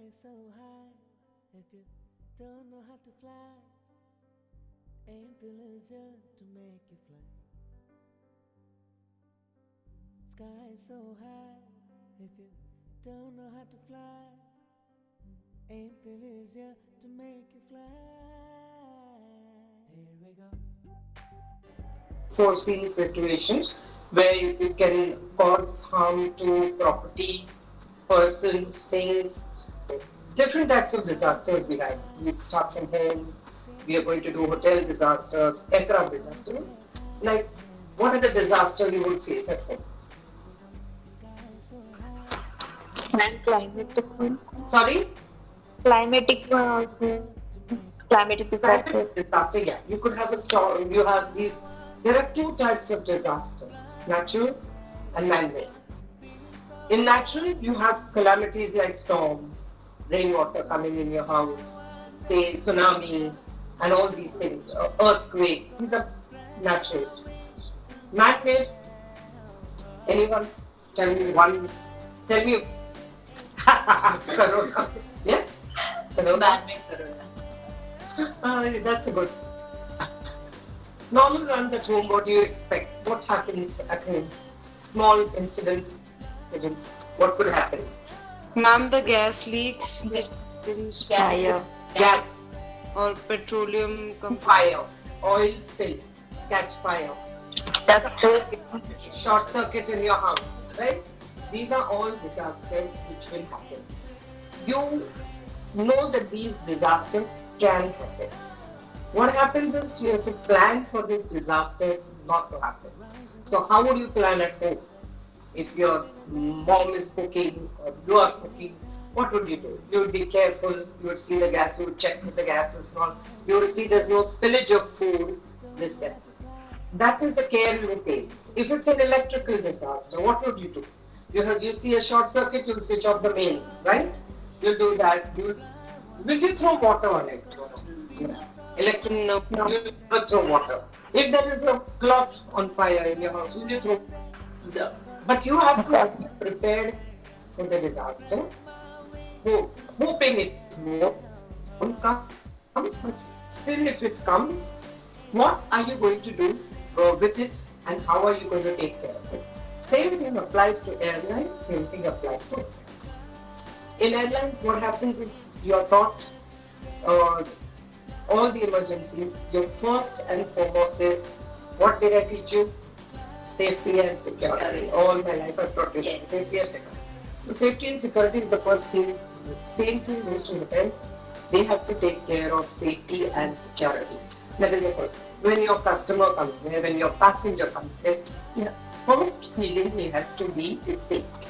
is so high. If you don't know how to fly, aim pleasure to make you fly. Sky is so high. If you don't know how to fly, aim pleasure to make you fly. Here we go. Foreseen situation where you can cause harm to property, persons, things. Different types of disasters we have. We start from home. We are going to do hotel disaster, aircraft disaster. Like, what are the disasters you will face at home? And climatic Sorry? climatic climatic disasters. Climate disaster, yeah. You could have a storm. You have these. There are two types of disasters: natural and man-made. In natural, you have calamities like storm, rainwater coming in your house, say tsunami, and all these things, earthquake. These are natural. Man-made. Anyone? Tell me one. Tell me. Corona. Yes. Corona. Man-made corona. That's a good. Normal runs at home. What do you expect? What happens at home? Small incidents. What could happen? Ma'am, the gas leaks Fire. Gas, or petroleum fire, oil spill, catch fire, short circuit in your house, right? These are all disasters which will happen. You know that these disasters can happen. What happens is you have to plan for these disasters not to happen. So how would you plan at home? If your mom is cooking or you are cooking, what would you do? You would be careful, you would see the gas, you would check if the gas is on, you would see there's no spillage of food, this, that. That is the care you take. If it's an electrical disaster, what would you do? You see a short circuit, you'll switch off the mains, right? You'll do that. Will you throw water on it? Electric, no. You will throw water. If there is a cloth on fire in your house, will you throw? But you have to be prepared for the disaster, hoping it won't come. But still, if it comes, what are you going to do with it, and how are you going to take care of it? Same thing applies to airlines. Same thing applies to hotels. In airlines, what happens is you're taught all the emergencies. Your first and foremost is what did I teach you? Safety and security. All my life I've taught you safety and security. So safety and security is the first thing. Same thing goes to hotels. They have to take care of safety and security. That is the first. When your customer comes there, when your passenger comes there, the first feeling he has to be is safety.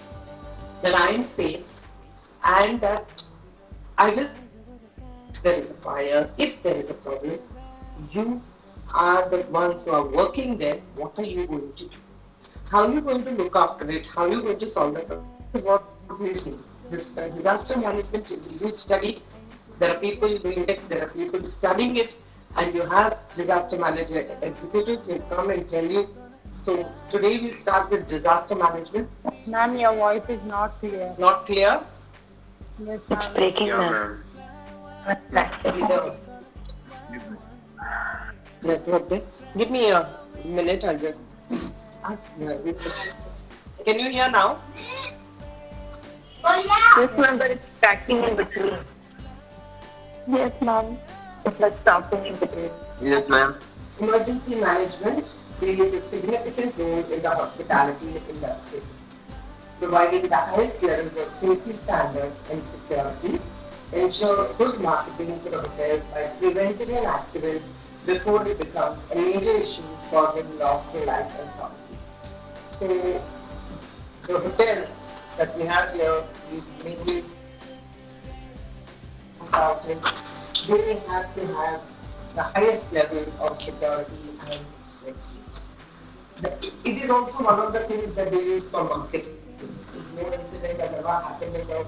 That I am safe and that I will, if there is a fire, if there is a problem, you are the ones who are working there. What are you going to do? How are you going to look after it? How are you going to solve the problem? This is what we see. This disaster management is a huge study. There are people doing it, there are people studying it, and you have disaster manager executives who come and tell you. So today we'll start with disaster management. Ma'am, your voice is not clear. Not clear? Yes, It's ma'am. breaking, Yeah, ma'am. ma'am. That's it. Give me a minute, I'll just ask. Can you hear now? This number is tracking in between. Yes, ma'am. It's like stopping in between. Yes, ma'am. Emergency management plays a significant role in the hospitality industry, providing the highest levels of safety standards and security, ensures good marketing to the hotels by preventing an accident before it becomes a major issue causing loss to life and property. So the hotels that we have here, we mainly they have to have the highest levels of security and safety. It is also one of the things that they use for marketing. If no incident has ever happened in the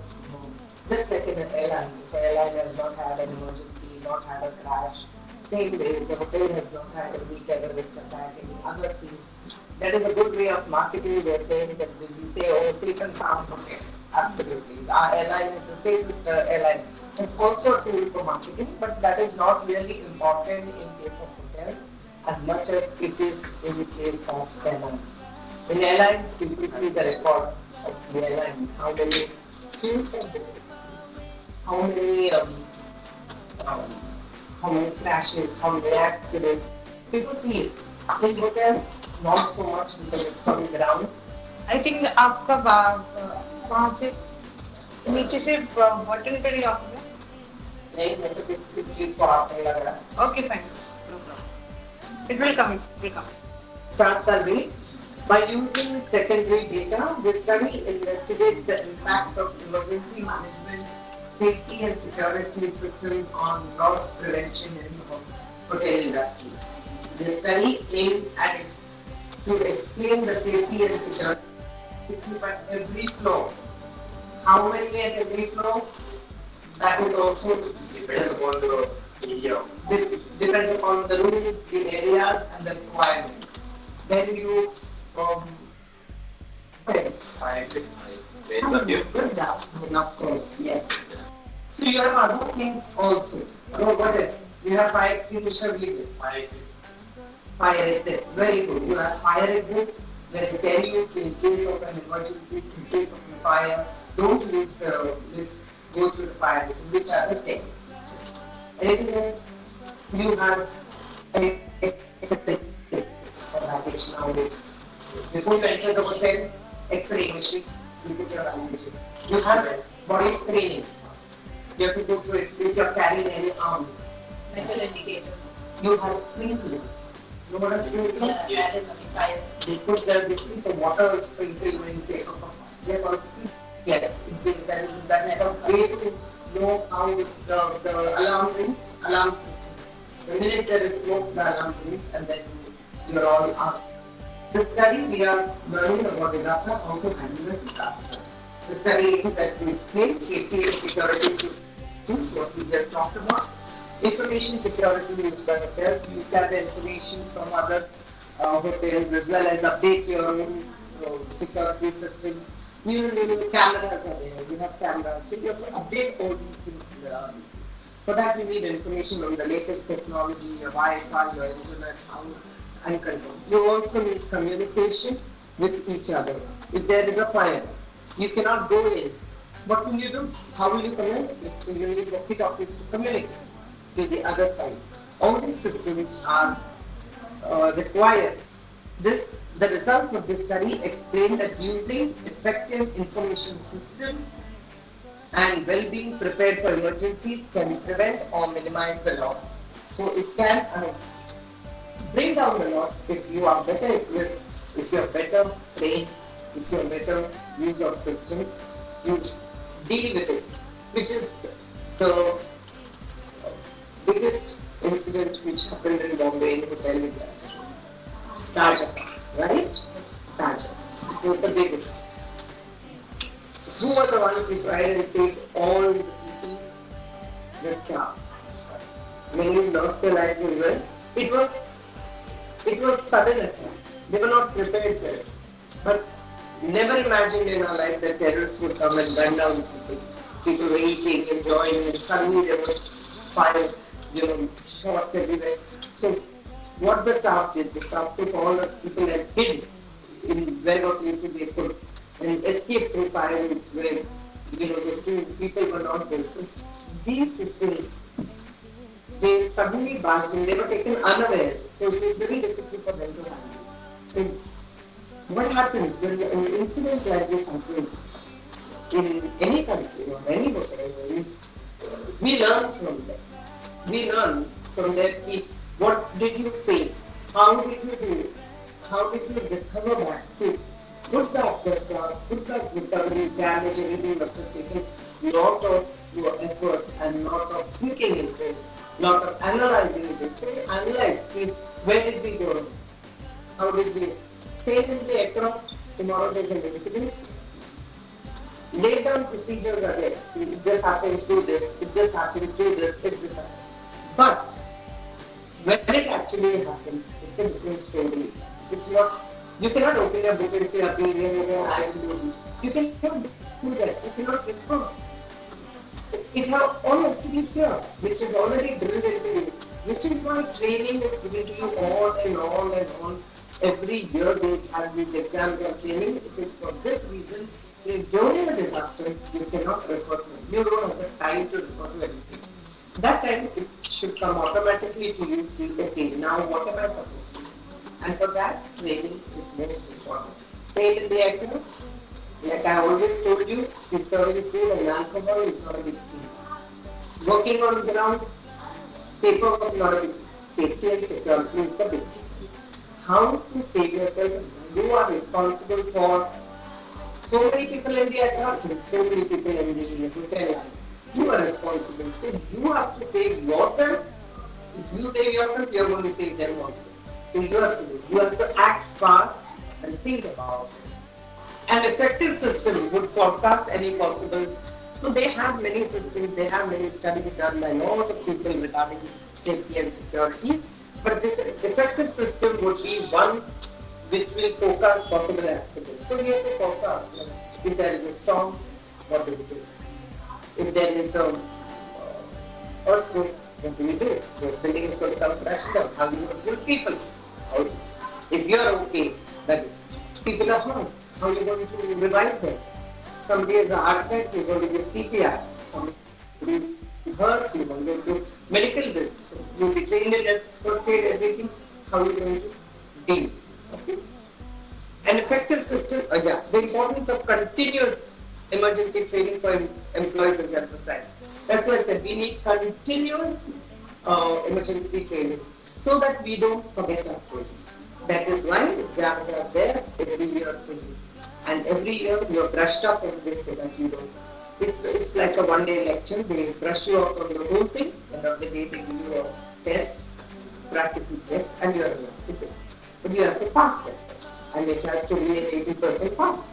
just like in an airline, if the airline has not had an emergency, not had a crash, same way the hotel has not had a weak terrorist attack, any other things. That is a good way of marketing. They are saying that we say, oh, safe and sound hotel. Absolutely. Our airline is the safest airline. It's also a tool for marketing, but that is not really important in case of hotels as much as it is in case of airlines. In airlines, people see the record of the airline, how many things they do, how many um, how many crashes, how many accidents. People see it. In hotels, not so much because it's on the ground. I think आपका वहाँ से नीचे से button पे ही of हो नहीं मतलब किसी चीज को हाथ नहीं लग रहा है. गया okay fine no problem it will come Start survey. By using secondary data, the study investigates the impact of emergency management, safety and security systems on loss prevention in the hotel industry. The study aims to explain the safety and security at every floor. How many at every floor? That is also depends upon the area. Depends upon the rules, the areas, and the requirements. Then you fence. Good job. Of course, yes. So you have other things also. No, what else? You have fire extinguisher with it. Fire exits. Very good. You have fire exits where they tell you in case of an emergency, in case of a fire, don't use the lifts, go through the fire exit, which are the steps. Anything else? You have a baggage nowadays. Before you enter the hotel, X-ray machine, you put your baggage. You have body screening. You have to go through it if you are carrying any arms. Metal indicator. You have sprinkler. You know what a sprinkler is? Yes. Fire. They put this is a water sprinkler in case of a fire. They are called sprinklers. Yeah, that is a way to know how the alarm rings, alarm systems. The minute there is smoke, the alarm rings, and then you are all asked. This study, we are learning about disaster, how to handle the disaster. The study is that we explain safety and security systems, what we just talked about. Information security used by hotels, you gather information from other hotels as well as update your own security systems. New cameras are there, you have cameras, so you have to update all these things. For that you need information on the latest technology, your Wi-Fi, your internet, how and control. You also need communication with each other. If there is a fire, you cannot go in. What will you do? How will you communicate? So you need walkie-talkies to communicate to the other side. All these systems are required. The results of this study explain that using effective information system and well-being prepared for emergencies can prevent or minimize the loss. So it can bring down the loss if you are better equipped, if you are better trained, if you are better use of systems, you deal with it, which is the biggest incident which happened in Bombay in hotel industry. Taj, right? Taj. It was the biggest. Who were the ones who tried and saved all the people? The staff. Many lost their lives as well. It was sudden attack. They were not prepared for it. But never imagined in our life that terrorists would come and gun down people. People were eating, enjoying, and suddenly there was fire, shots everywhere. So what the staff did, the staff took all the people and hid in wherever places they could and escaped through fire routes where those two people were not there. So these systems, they suddenly barged in, they were taken unawares. So it is very difficult for them to handle. So what happens when an incident like this happens in any country or any hotel, we learn from them. We learn from their people. What did you face? How did you do it? How did you recover back to put back the stuff, put back recovery, damage, everything must have taken lot of your effort and lot of thinking into it, lot of analyzing it. So you analyze it, where did we go? How did we same in the aircraft, tomorrow there's an incident. Laid down procedures are there. If this happens, do this. If this happens, do this. If this happens. But when it actually happens, it's a different story. It's not, you cannot open a book and say, I will do this. You cannot do that. You cannot reform. It all has to be here, which is already drilled into you. Which is why training is given to you on and on and on. Every year they have these exams and training. It is for this reason. If during a disaster, you cannot refer to it. You don't have the time to refer to anything. That time it should come automatically to you. Okay, now what am I supposed to do? And for that, training is most important. Same in the academic. Like I always told you, is serving food and alcohol is not a big deal. Working on the ground, paperwork not a big deal. Safety and security is the big thing. How to save yourself? You are responsible for so many people in the aircraft and so many people in the hotel line. You are responsible. So you have to save yourself. If you save yourself, you are going to save them also. So you have to do. You have to act fast and think about it. An effective system would forecast any possible. So they have many systems, they have many studies done by a lot of people regarding safety and security. But this effective system would be one which will forecast possible accidents. So we have to forecast. If there is a storm, what do we do? If there is a earthquake, what do we do? The building is going to come crashing down. How do you kill people? If you are okay, that people are hurt. How are you going to revive them? Somebody has a heart attack, you're going to give CPR. Somebody is hurt, you're going to do medical bill. So you'll be trained in first aid, everything. How are you going to deal? Okay. An effective system, the importance of continuous emergency training for employees is emphasized. That's why I said we need continuous emergency training so that we don't forget our training. That is why exams are there every year for you. And every year you are brushed up on this so that you don't. It's like a one-day lecture. They brush you up on the whole thing, and on the day they give you a test, practical test, and you are allowed to do. But you have to pass that test, and it has to be an 80% pass.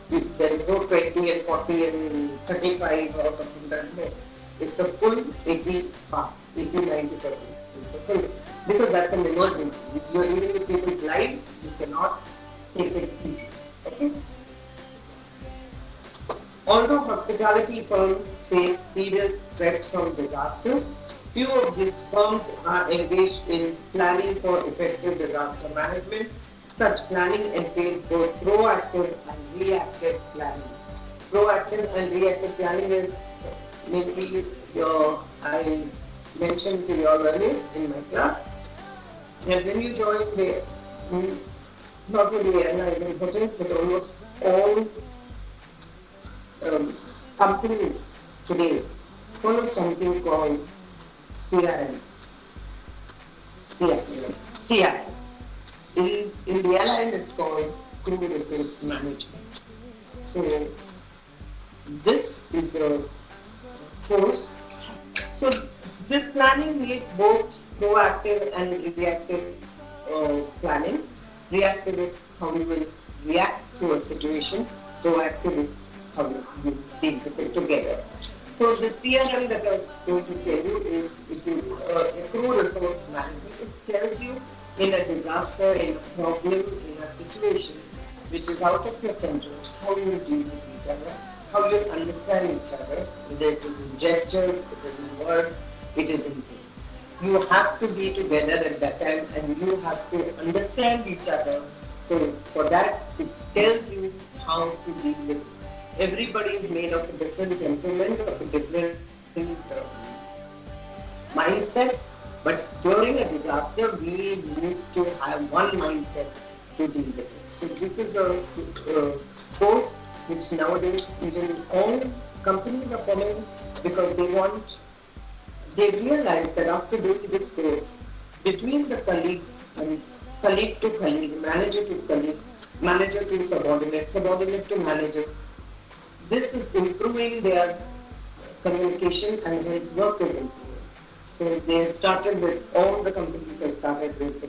There is no 20 and 40 and 35 or something like that. It's a full 80 pass, 80-90%. It's a full, because that's an emergency. If you are dealing with people's lives, you cannot take it easy. Okay? Although hospitality firms face serious threats from disasters, few of these firms are engaged in planning for effective disaster management. Such planning entails both proactive and reactive planning. Proactive and reactive planning is maybe I mentioned to you all earlier in my class. And when you join the not only airlines and hotels, but almost all companies today follow something called CRM. CRM. In the airline, it's called crew resource management. So this is a course. So this planning needs both proactive and reactive planning. Reactive is how you will react to a situation. Proactive is how you deal with it together. So the CRM that I was going to tell you is crew resource management. It tells you in a disaster, in a problem, in a situation which is out of your control, how you deal with each other, how you understand each other, whether it is in gestures, it is in words, it is in this. You have to be together at that time and you have to understand each other. So for that, it tells you how to deal with it. Everybody is made of a different temperament, of a different mindset. But during a disaster, we need to have one mindset to deal with it. So this is a course which nowadays even all companies are following because they realize that after doing this course, between the colleagues and colleague to colleague, manager to colleague, manager to subordinate, subordinate to manager, this is improving their communication and his work is improving. So they have started with, all the companies have started with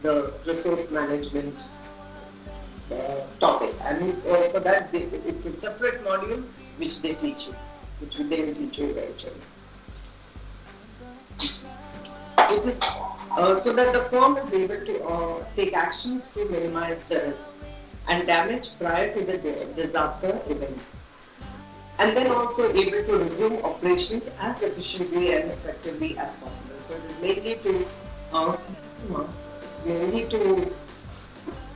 the resource management topic. And for that, it's a separate module which they teach you, which they will teach you eventually. It is so that the firm is able to take actions to minimize the risk and damage prior to the disaster event. and then also able to resume operations as efficiently and effectively as possible. So it is mainly to it's mainly to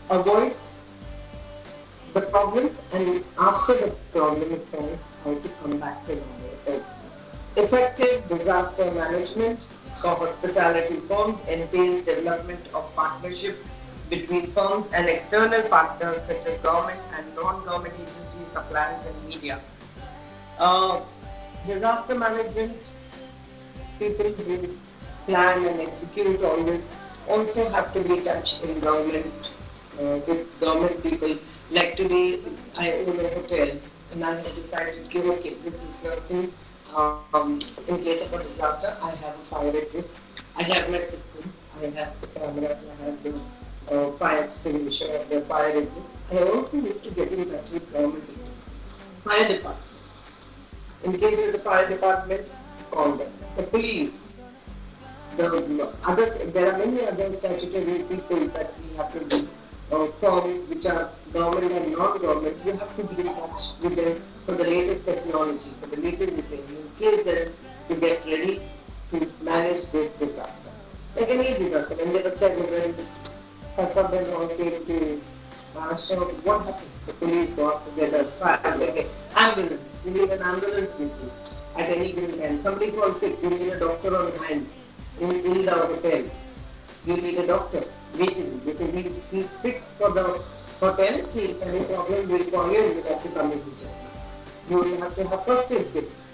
avoid the problems, and after the problem is solved, how to come back to normal. Effective disaster management for hospitality firms entails development of partnership between firms and external partners such as government and non-government agencies, suppliers, and media. Uh, Disaster management people who plan and execute all this also have to be touched in government with government people. Like today, I own a hotel and I have decided, okay, this is the thing. In case of a disaster, I have a fire exit, I have my systems, I have the camera, I have the fire extinguisher, the fire exit. I also need to get in touch with government agents, fire department. In case of the fire department, call them. The police, the others, there are many other statutory people that we have to do. Firms which are government and non-government, you have to be in touch with them for the latest technology, for the latest design, in case there is to get ready to manage this disaster. Like any disaster, when there was time when Kasabin all came to Maharashtra, what happened? The police got together, so I was like, ambulance, we need an ambulance with you at any given time. Somebody falls sick, you need a doctor on hand in the hotel. You need a doctor waiting because he's fixed for the hotel. If any problem will call you, you have to come in. You will have to have first aid kits.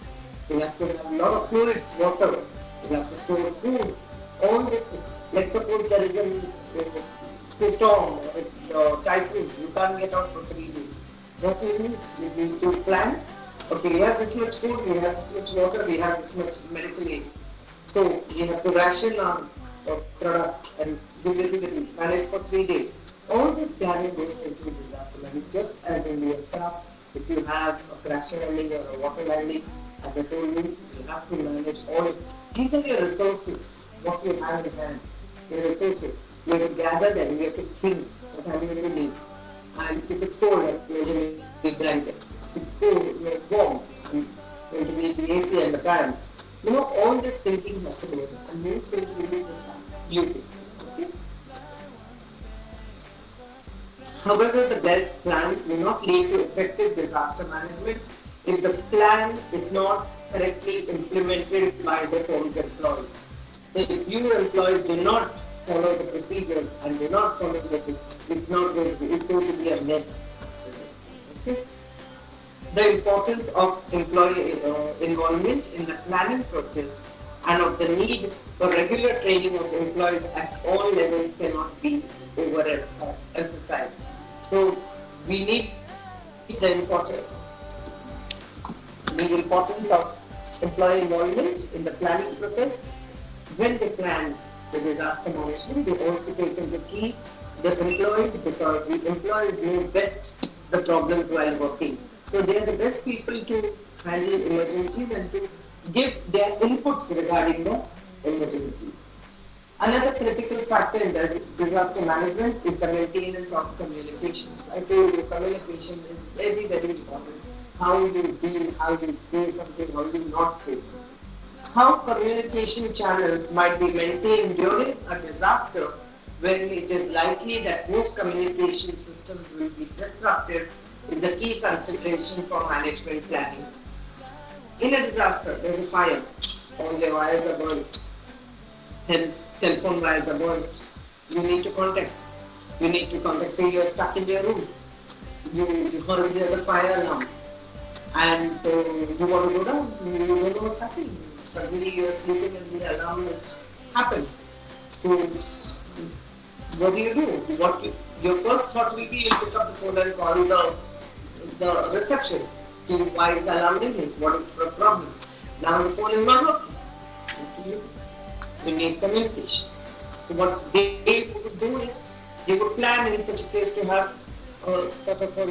You have to have a lot of fluids, water. You have to store food. All this thing. Like suppose there is a storm or typhoon, you can't get out for 3 days. What do you need? You need to plan. Okay, we have this much food, we have this much water, we have this much medical aid. So we have to ration our products and we will manage for 3 days. All this planning goes into disaster management. Just as in the aircraft, if you have a crash landing or a water landing, as I told you, you have to manage all. These are your resources, what you have in hand. Your resources. You have to gather them, you have to think what are you going to need. And if it's cold, you're going to need blankets. If it's cold, you're warm. And you're going to need the AC and the fans. You know, all this thinking has to go in. And who's going to do this time? You do. Okay? However, the best plans will not lead to effective disaster management if the plan is not correctly implemented by the firm's employees. If your employees do not follow the procedures and do not follow the thing, it's going to be a mess. Okay? The importance of employee involvement in the planning process and of the need for regular training of employees at all levels cannot be overemphasized. So we need the importance of employee involvement in the planning process. When they plan the disaster management, they also take into key the employees because the employees know best the problems while working. So they are the best people to handle emergencies and to give their inputs regarding the emergencies. Another critical factor in the disaster management is the maintenance of communications. I told you communication is very, very important. How you deal, how you say something, how you not say something. How communication channels might be maintained during a disaster when it is likely that most communication systems will be disrupted is a key consideration for management planning. In a disaster, there is a fire, all your wires are burnt, hence telephone wires are burnt. You need to contact. Say you are stuck in your room. You heard the fire alarm and you want to go down. You don't know what's happening. Suddenly you are sleeping and the alarm has happened. So what do? Your first thought will be you'll pick up the phone and call the reception. Why is the alarm ringing? What is the problem? Now the phone is not working. What do? You need communication. So what they would do is they would plan in such a case to have a sort of a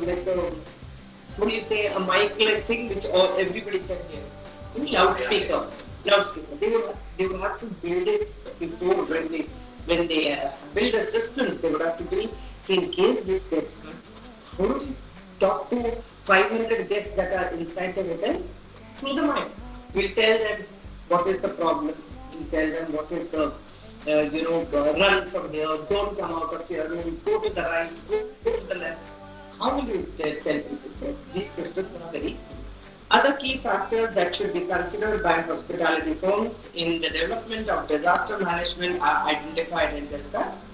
mic-like thing which everybody can hear. Loudspeaker. They would have to build it before when they build assistance. They would have to build in case this gets cut. How do you talk to 500 guests that are inside the hotel through the mind. We'll tell them what is the problem. We'll tell them what is the, run from here, don't come out of your rooms, go to the right, go to the left. How will you tell people? So these systems are very. Other key factors that should be considered by hospitality firms in the development of disaster management are identified and discussed.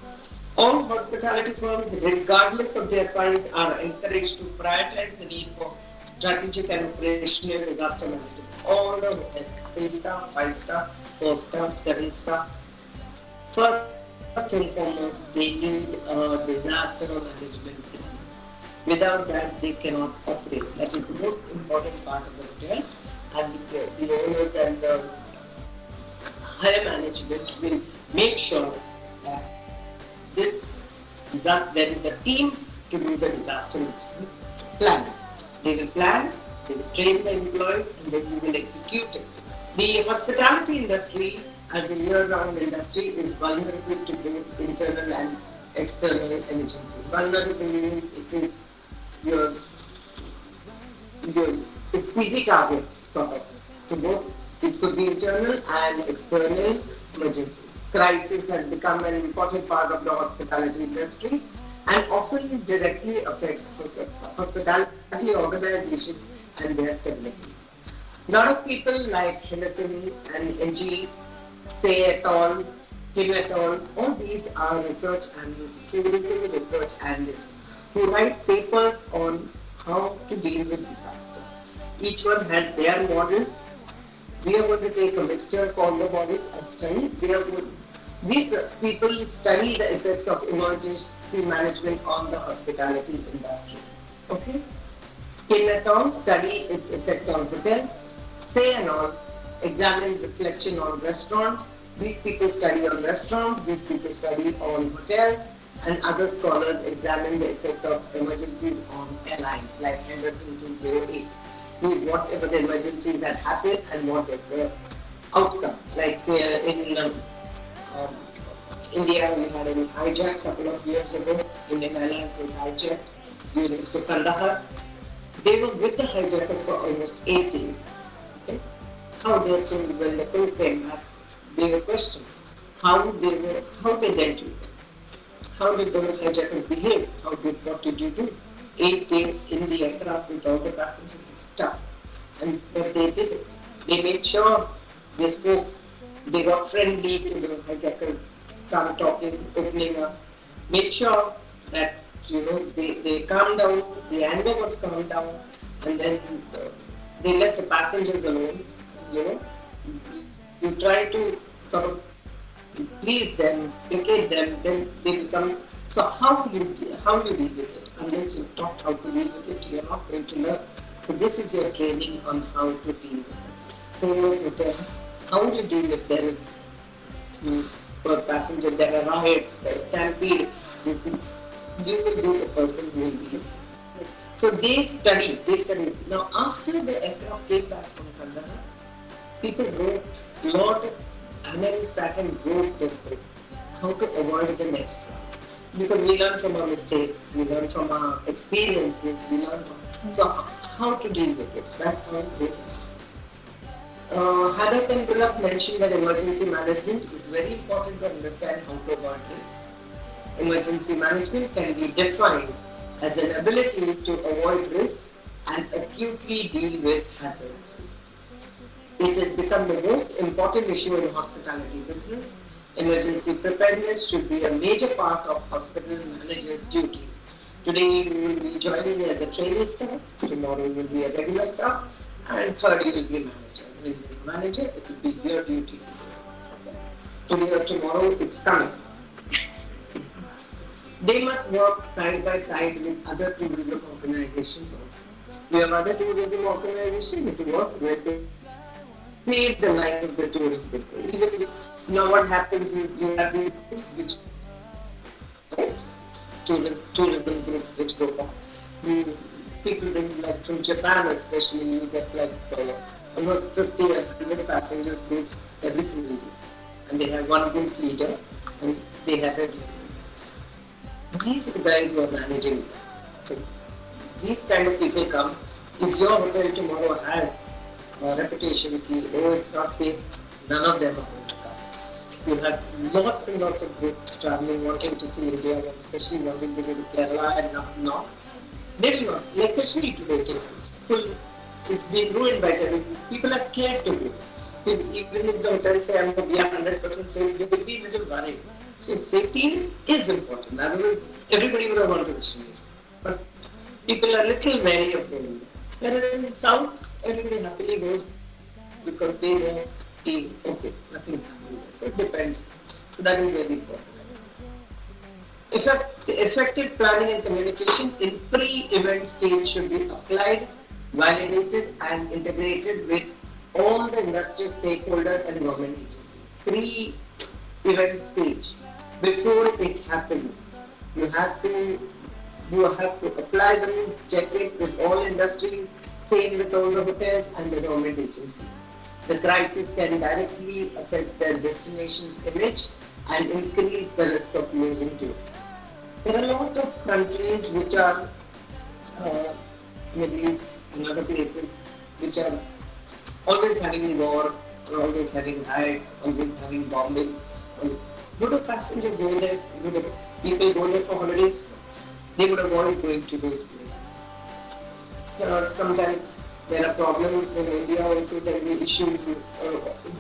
All hospitality firms, regardless of their size, are encouraged to prioritize the need for strategic and operational disaster management. All the hotels, 3-star, 5-star, 4-star, 7-star. First and foremost, they need a disaster management plan. Without that, they cannot operate. That is the most important part of the hotel. And the owners and the higher management will make sure that there is a team to do the disaster management plan. They will plan, they will train the employees, and then we will execute it. The hospitality industry, as a year-round industry, is vulnerable to both internal and external emergencies. Vulnerable means it is it's easy target sort of to both. It could be internal and external emergencies. Crisis has become an important part of the hospitality industry and often directly affects hospitality organizations and their stability. A lot of people like Henderson and NG, Say et al., Kim et al., all these are research analysts, tourism research analysts, who write papers on how to deal with disaster. Each one has their model. We are going to take a mixture of all the models and study. These people study the effects of emergency management on the hospitality industry. Okay? Kim et al. Study its effect on hotels. Say and all examine reflection on restaurants. These people study on restaurants. These people study on hotels. And other scholars examine the effect of emergencies on airlines, like Henderson 208. Whatever the emergencies that happen and what is the outcome. Like in India, we had a hijack a couple of years ago. Indian Airlines was hijacked during Kandahar. They were with the hijackers for almost 8 days. Okay? How they came, when the crew came back, they were questioned. How they dealt with it. How did the hijackers behave? What did you do? 8 days in the aircraft with all the passengers is tough. And what they did, they made sure they spoke, they got friendly to the hijackers, started talking, opening up, made sure that they calmed down, the anger was calmed down, and then they let the passengers alone. You try to sort of please them, placate them, then they become. So how you deal with it? Unless you've taught how to deal with it, you're not going to learn. So this is your training on how to deal with it. Same with hotel. How do you deal with there is per passenger, there are riots, there is stampede. You will be the person who will be. So they study. Now after the aircraft came back from Kandahar, people wrote a lot of analysts sat and wrote how to avoid the next one. Because we learn from our mistakes, we learn from our experiences, so how to deal with it. That's how they do. Haddock and Bullock mentioned that emergency management is very important to understand how to avoid this. Emergency management can be defined as an ability to avoid risks and acutely deal with hazards. It has become the most important issue in hospitality business. Emergency preparedness should be a major part of hospital managers' duties. Today you will be joining as a trainee staff, tomorrow you will be a regular staff, and third you will be manager. When you be manager, it will be your duty to do. Today or tomorrow, it's coming. They must work side by side with other tourism organizations also. We have other tourism organizations to work with. They save the life of the tourist people. Now what happens is you have these groups which tourism groups which go back. People like from Japan especially, you get like almost 50 or 100 passengers groups every single day. And they have one group leader and they have every single day. These are the guys who are managing. So these kind of people come, if your hotel tomorrow has a reputation ki, oh, it's not safe, none of them are going to come. You have lots and lots of groups traveling, wanting to see India, and especially wanting to go to Kerala and up north. They will not, like Kashmir today, it's been ruined by terrorism. People are scared to go. Even if the hotel say, we are 100% safe, they will be a little worried. So safety is important. Otherwise, everybody would have gone to Kashmir. But people are little wary of going there. Whereas in South, everybody happily goes because they know, okay, nothing is happening there. So it depends. So that is very important. Effective planning and communication in pre-event stage should be applied, validated and integrated with all the industry stakeholders and government agencies. Pre-event stage, before it happens, you have to apply the rules, check it with all industry, same with all the hotels and the government agencies. The crisis can directly affect their destination's image and increase the risk of losing tourists. There are a lot of countries which are Middle East and other places which are always having war, always having riots, always having bombings. Would a passenger go there? Would a people go there for holidays? They would avoid going to those places. So sometimes there are problems in India also that they issue you,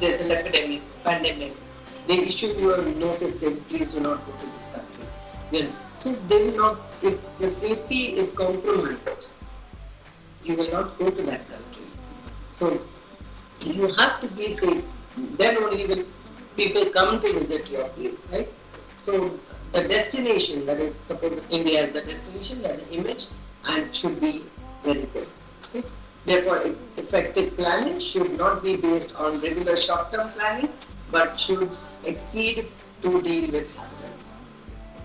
there's an epidemic, pandemic. They issue you a notice that please do not go to this country. Then, so they will not, if the safety is compromised, you will not go to that country. So you have to be safe. Then only will people come to visit your place, right? So the destination, that is, suppose India is the destination, that the image, and should be very good. Okay? Therefore, effective planning should not be based on regular short-term planning, but should exceed to deal with hazards.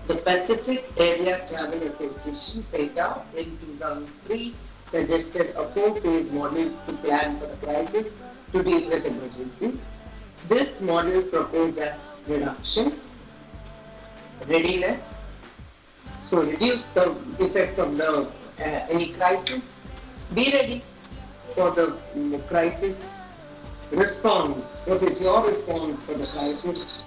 The Pacific Area Travel Association, PETA, in 2003 suggested a 4-phase model to plan for the crisis to deal with emergencies. This model proposed as reduction, readiness, so reduce the effects of the any crisis, be ready for the crisis, response, what is your response for the crisis,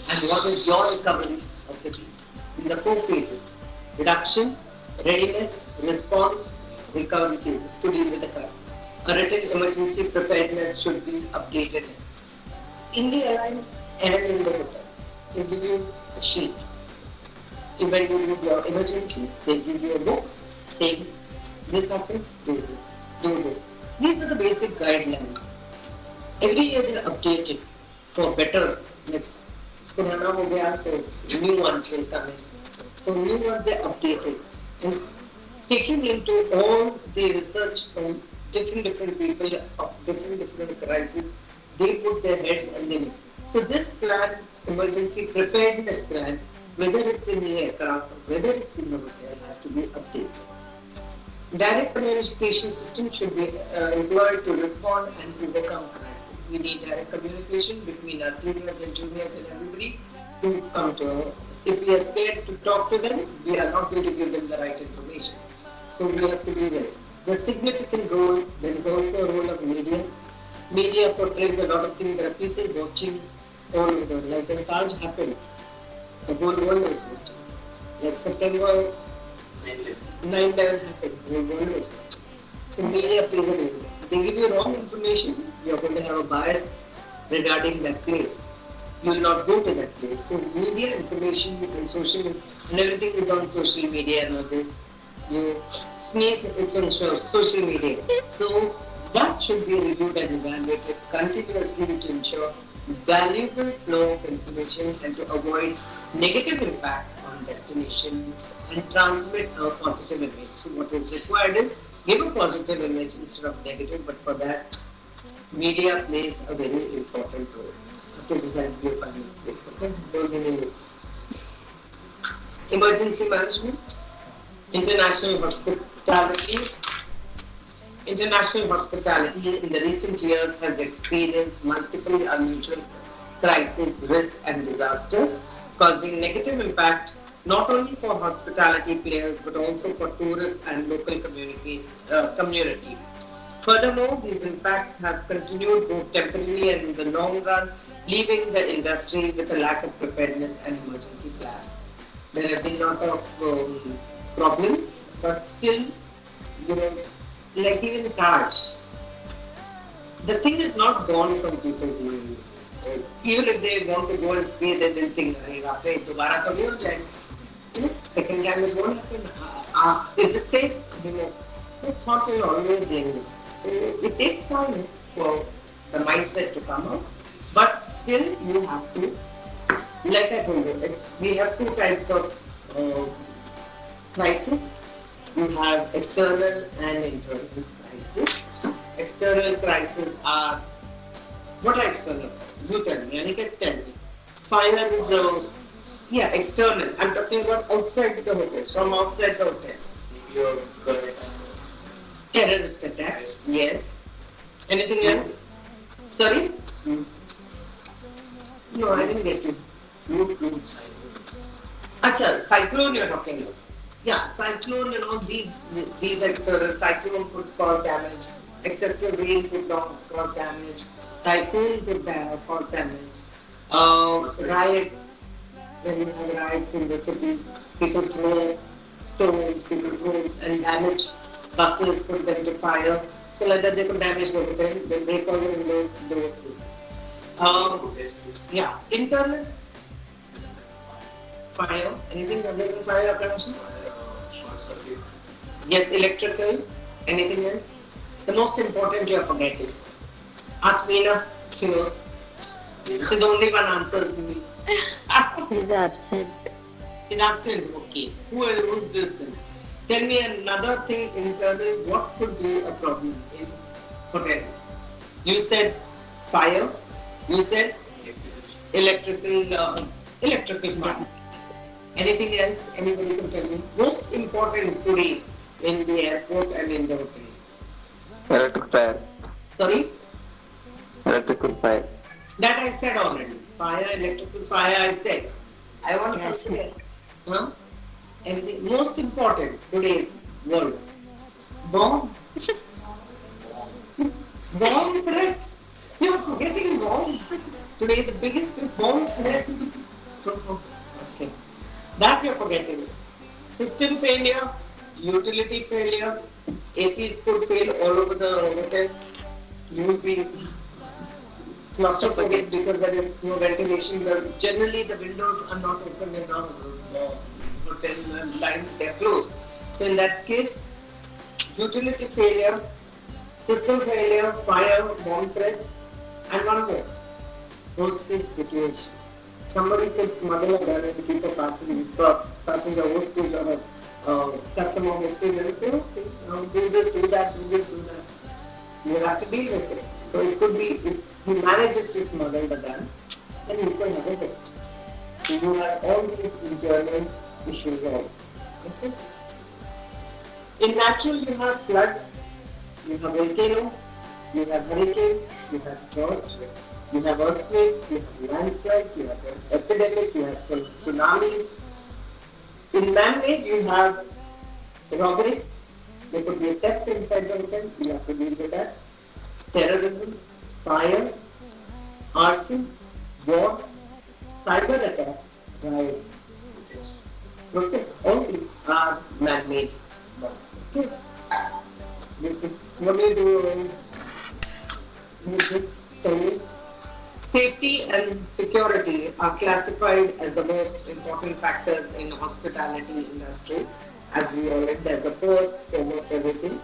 and what is your recovery of the crisis. In the 4 phases, reduction, readiness, response, recovery phases to deal with the crisis. A written emergency preparedness should be updated. In the airline and in the hotel, they give you a sheet. When you do your emergencies, they give you a book saying, this happens, do this, do this. These are the basic guidelines. Every year they are updated for better. Like, Purana ho gaya, so new ones will come in. So new ones they are updated. And taking into all the research from different people of different crises, they put their heads and they make. So this plan, emergency preparedness plan, whether it's in the aircraft or whether it's in the hotel, has to be updated. Direct communication system should be employed to respond and overcome crisis. We need direct communication between our seniors and juniors and everybody to come to. If we are scared to talk to them, we are not going to give them the right information. So we have to be there. The significant role, there is also a role of media. Media portrays a lot of things. There are people watching all over the world. Like when Taj happened, the whole world was watching. Like September 9/11 happened, the whole world was watching. So media plays a role. If they give you wrong information, you are going to have a bias regarding that place. You will not go to that place. So media information and social and everything is on social media and all this. You sneeze, it's on social media. So that should be reviewed and evaluated continuously to ensure valuable flow of information and to avoid negative impact on destination and transmit a positive image. So what is required is give a positive image instead of negative, but for that media plays a very important role. Okay, this will be a final speak. Okay, don't give me notes. Emergency management. International hospitality. International hospitality in the recent years has experienced multiple unusual crises, risks and disasters, causing negative impact not only for hospitality players but also for tourists and local community. Furthermore, these impacts have continued both temporarily and in the long run, leaving the industry with a lack of preparedness and emergency plans. There have been a lot of problems, but still, you know, like even Taj, the thing is not gone from people doing it. Even if they want to go and stay there, they'll think, "Hey, dobara to nahi ho jayega." Second damage won't happen. Is it safe? The thought will always linger. So it takes time for the mindset to come out, but still you have to, like I told you, we have two types of crisis. You have external and internal crisis. External crises are, what are external crises? You tell me, Aniket, tell me. Fire is the, external. I'm talking about outside the hotel, from outside the hotel. Your terrorist attack, yes. Anything else? Sorry? No, I didn't get you. Acha, cyclone you're talking about. Yeah, cyclone and all these external, cyclone could cause damage, excessive rain could cause damage, typhoon could cause damage, riots, when you have riots in the city, people throw stones, people throw and damage buses, put them to fire, so like that they could damage the hotel, then they call it internal fire, anything other than fire occurrence? Yes, electrical, anything else? The most important you are forgetting. Ask Meena, she knows. She's the only one answers me. He's absent. She's absent, okay. Who is this then? Tell me another thing internal, what could be a problem in hotel? You said fire, you said electrical part. Anything else anybody can tell me? Most important today in the airport and in the hotel. Electric fire. Sorry? Electrical fire. That I said already. Fire, electrical fire, I said. I want something else. Huh? Anything most important today's world. Bomb. Bomb threat. You're forgetting bomb. Today the biggest is bomb threat. Okay. That you're forgetting. System failure, utility failure, ACs could fail all over the hotel. You will be claustrophobic because there is no ventilation. Generally, the windows are not open in our hotel lines, they are closed. So, in that case, utility failure, system failure, fire, bomb threat, and one more hostage situation. Somebody could smuggle a gun and keep a passenger hostage or a customer hostage and say, okay, do this, do that, do this, do that. You have to deal with it. So it could be, if he manages to smuggle the gun, then you can have a test. So you have all these internal issues also. Okay? In natural, you have floods, you have volcano, you have hurricane, you have drought, you have earthquake, you have landslide, you have epidemic, you have tsunamis. In man-made, you have robbery. There could be a theft inside the hotel. You have to deal with that. Terrorism, fire, arson, war, cyber attacks, riots. Notice all these are man-made. Okay. This is what do you do with this story? Safety and security are classified as the most important factors in the hospitality industry, as we already, there's the first, almost everything.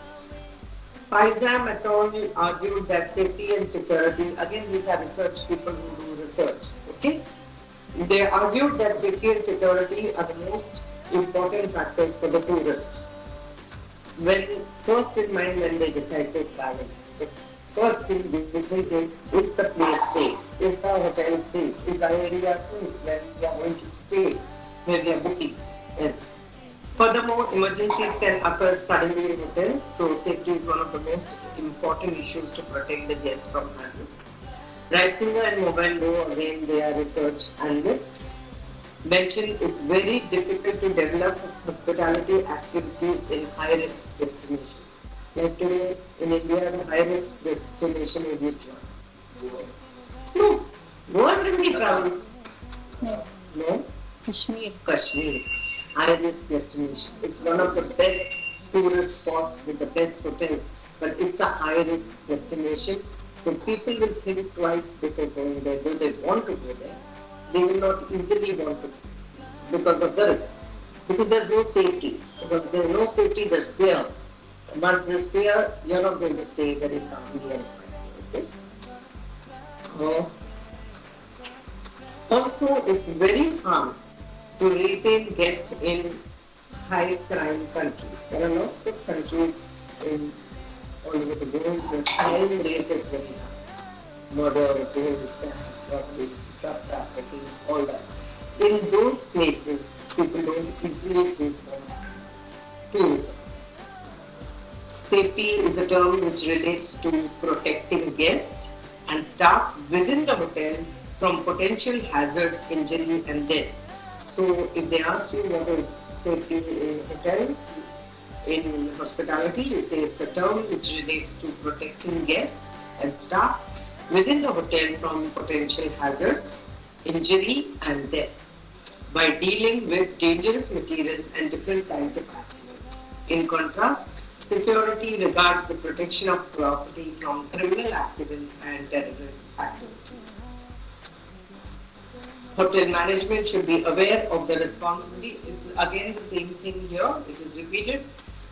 Faizam et al. Argued that safety and security, again these are research people who do research, okay? They argued that safety and security are the most important factors for the tourist. First in mind when they decide to travel. First thing they think is the place safe? Is the hotel safe? Is the area safe where we are going to stay, where we are booking? And furthermore, emergencies can occur suddenly in hotels, so safety is one of the most important issues to protect the guests from hazards. Reisinger and Mobindo, again they are research analysts. mentioned it's very difficult to develop hospitality activities in high-risk destinations. Like today in India, the high-risk destination is which one? No, no one really travels. No. No, Kashmir. Kashmir, high-risk destination. It's one of the best tourist spots with the best hotels, but it's a high-risk destination. So people will think twice before going there. Though they want to go there, they will not easily want to because of the risk. Because there's no safety. So once there's no safety, there's fear. Once there's fear, you're not going to stay very calmly and quietly. Okay? Also, it's very hard to retain guests in high crime countries. There are lots of countries in all over the world where crime rate is very high. Murder, gold, robbery, drug trafficking, all that. In those places, people don't easily go for tourism. Safety is a term which relates to protecting guests and staff within the hotel from potential hazards, injury and death. So if they ask you what is safety in hotel, in hospitality, you say it's a term which relates to protecting guests and staff within the hotel from potential hazards, injury and death by dealing with dangerous materials and different kinds of accidents. In contrast, security regards the protection of property from criminal accidents and terrorist activities. Hotel management should be aware of the responsibility. It's again the same thing here, which is repeated.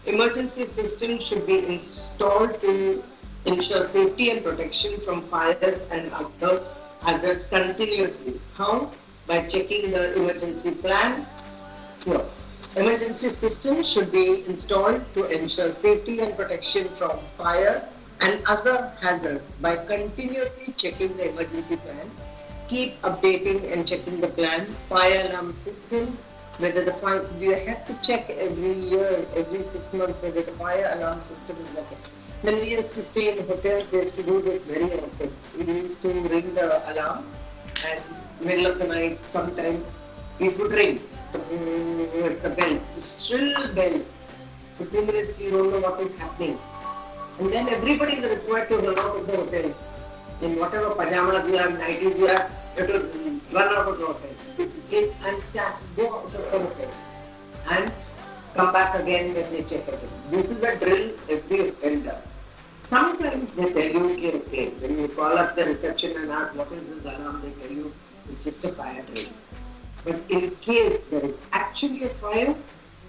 Emergency systems should be installed to ensure safety and protection from fires and other hazards continuously. How? By checking the emergency plan. Here. Emergency systems should be installed to ensure safety and protection from fire and other hazards by continuously checking the emergency plan. Keep updating and checking the plan. Fire alarm system, whether the fire, you have to check every year, every 6 months whether the fire alarm system is working. When we used to stay in hotels, we used to do this very often. We used to ring the alarm and middle of the night, sometime it would ring. It's a bell, it's a shrill bell. 15 minutes you don't know what is happening. And then everybody is required to run out of the hotel. In whatever pajamas you have, nighties you have to run out of the hotel. And go out of the hotel. And come back again when they check it. This is a drill every hotel does. Sometimes they tell you, okay, when you call up the reception and ask what is this alarm, they tell you it's just a fire drill. But in case there is actually a fire,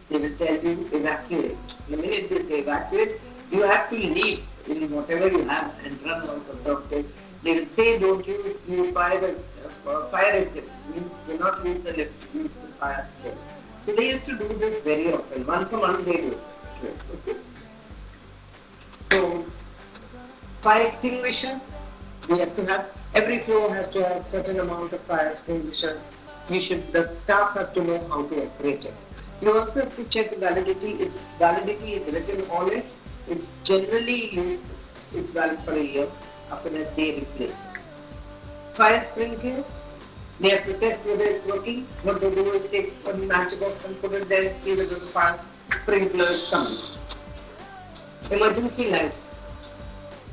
they will tell you evacuate. The minute they say evacuate, you have to leave in whatever you have and run out of the hotel. They will say don't use fire exits, means do not use the lift, use the fire stairs. So they used to do this very often. Once a month they do this. Okay? So fire extinguishers, we have to have, every floor has to have certain amount of fire extinguishers. The staff have to know how to operate it. You also have to check validity. Its validity is written on it. It's generally used, it's valid for a year. After that they replace it. Fire sprinklers, they have to test whether it's working. What they do is take a matchbox and put it there and see whether the fire sprinklers come. Emergency lights.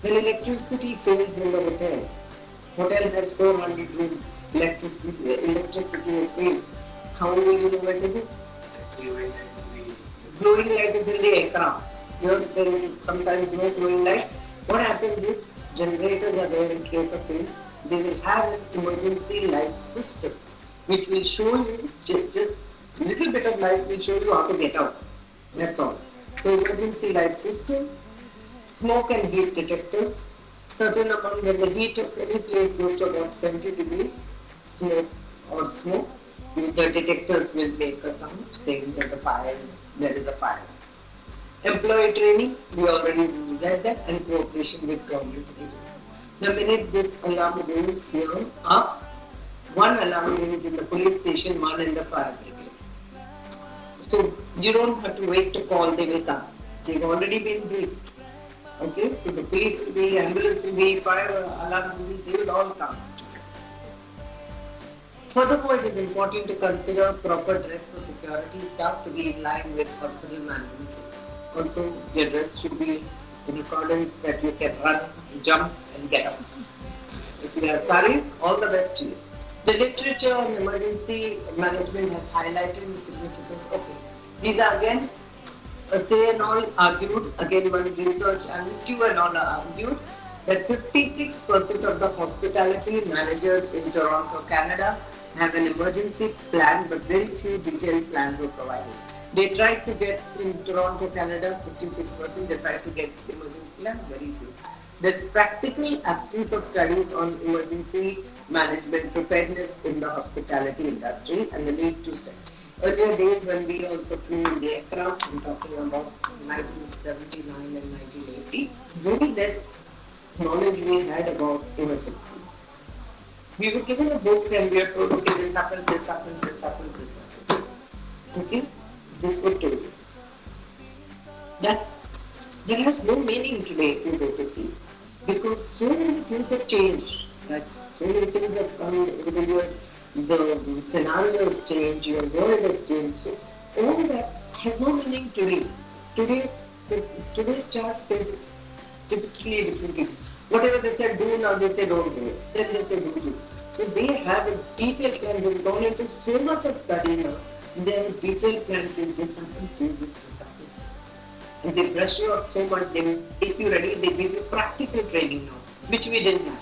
When electricity fails in the hotel has 400 rooms, electricity is failed. How will you know what to do? Glowing light is in the aircraft. Here there is sometimes no glowing light. What happens is generators are there in case of fail. They will have an emergency light system which will show you just little bit of light will show you how to get out. That's all. So emergency light system, smoke and heat detectors. Certain amount when the heat of any place goes to about 70 degrees, smoke, the detectors will make a sound saying that there is a fire. Employee training, we already read that, and cooperation with government agencies. The minute this alarm goes here up, one alarm is in the police station, one in the fire brigade. So you don't have to wait to call, they will come. They've already been briefed. Okay, so the police will be, ambulance will be, fire alarm will be, they will all come. Furthermore, it is important to consider proper dress for security staff to be in line with hospital management. Also, your dress should be in accordance that you can run, jump, and get up. If you have saris, all the best to you. The literature on emergency management has highlighted the significance. Okay, these are again, say and all argued, again one research analyst, you and all argued that 56% of the hospitality managers in Toronto, Canada have an emergency plan, but very few detailed plans were provided. They tried to get in Toronto, Canada, 56%, they tried to get emergency plan, very few. There is practical absence of studies on emergency management preparedness in the hospitality industry and the need to study. Earlier days when we also flew in the aircraft, I'm talking about 1979 and 1980, very less knowledge we had about emergency. We were given a book and we were told, okay, this happened, this happened, this happened, this happened. Okay, this was told. That has no meaning today if you go to see. Because so many things have changed. Right? So many things have come over the years. The scenarios change, your world has changed. So all that has no meaning today. Today's chart says typically a different thing. Whatever they said do, now they say don't do it. Then they say do this. So they have a detailed plan. They've gone into so much of study now. They have a detailed plan to this happen, do this happen. And they brush you up so much, they make you ready, they give you practical training now, which we didn't have.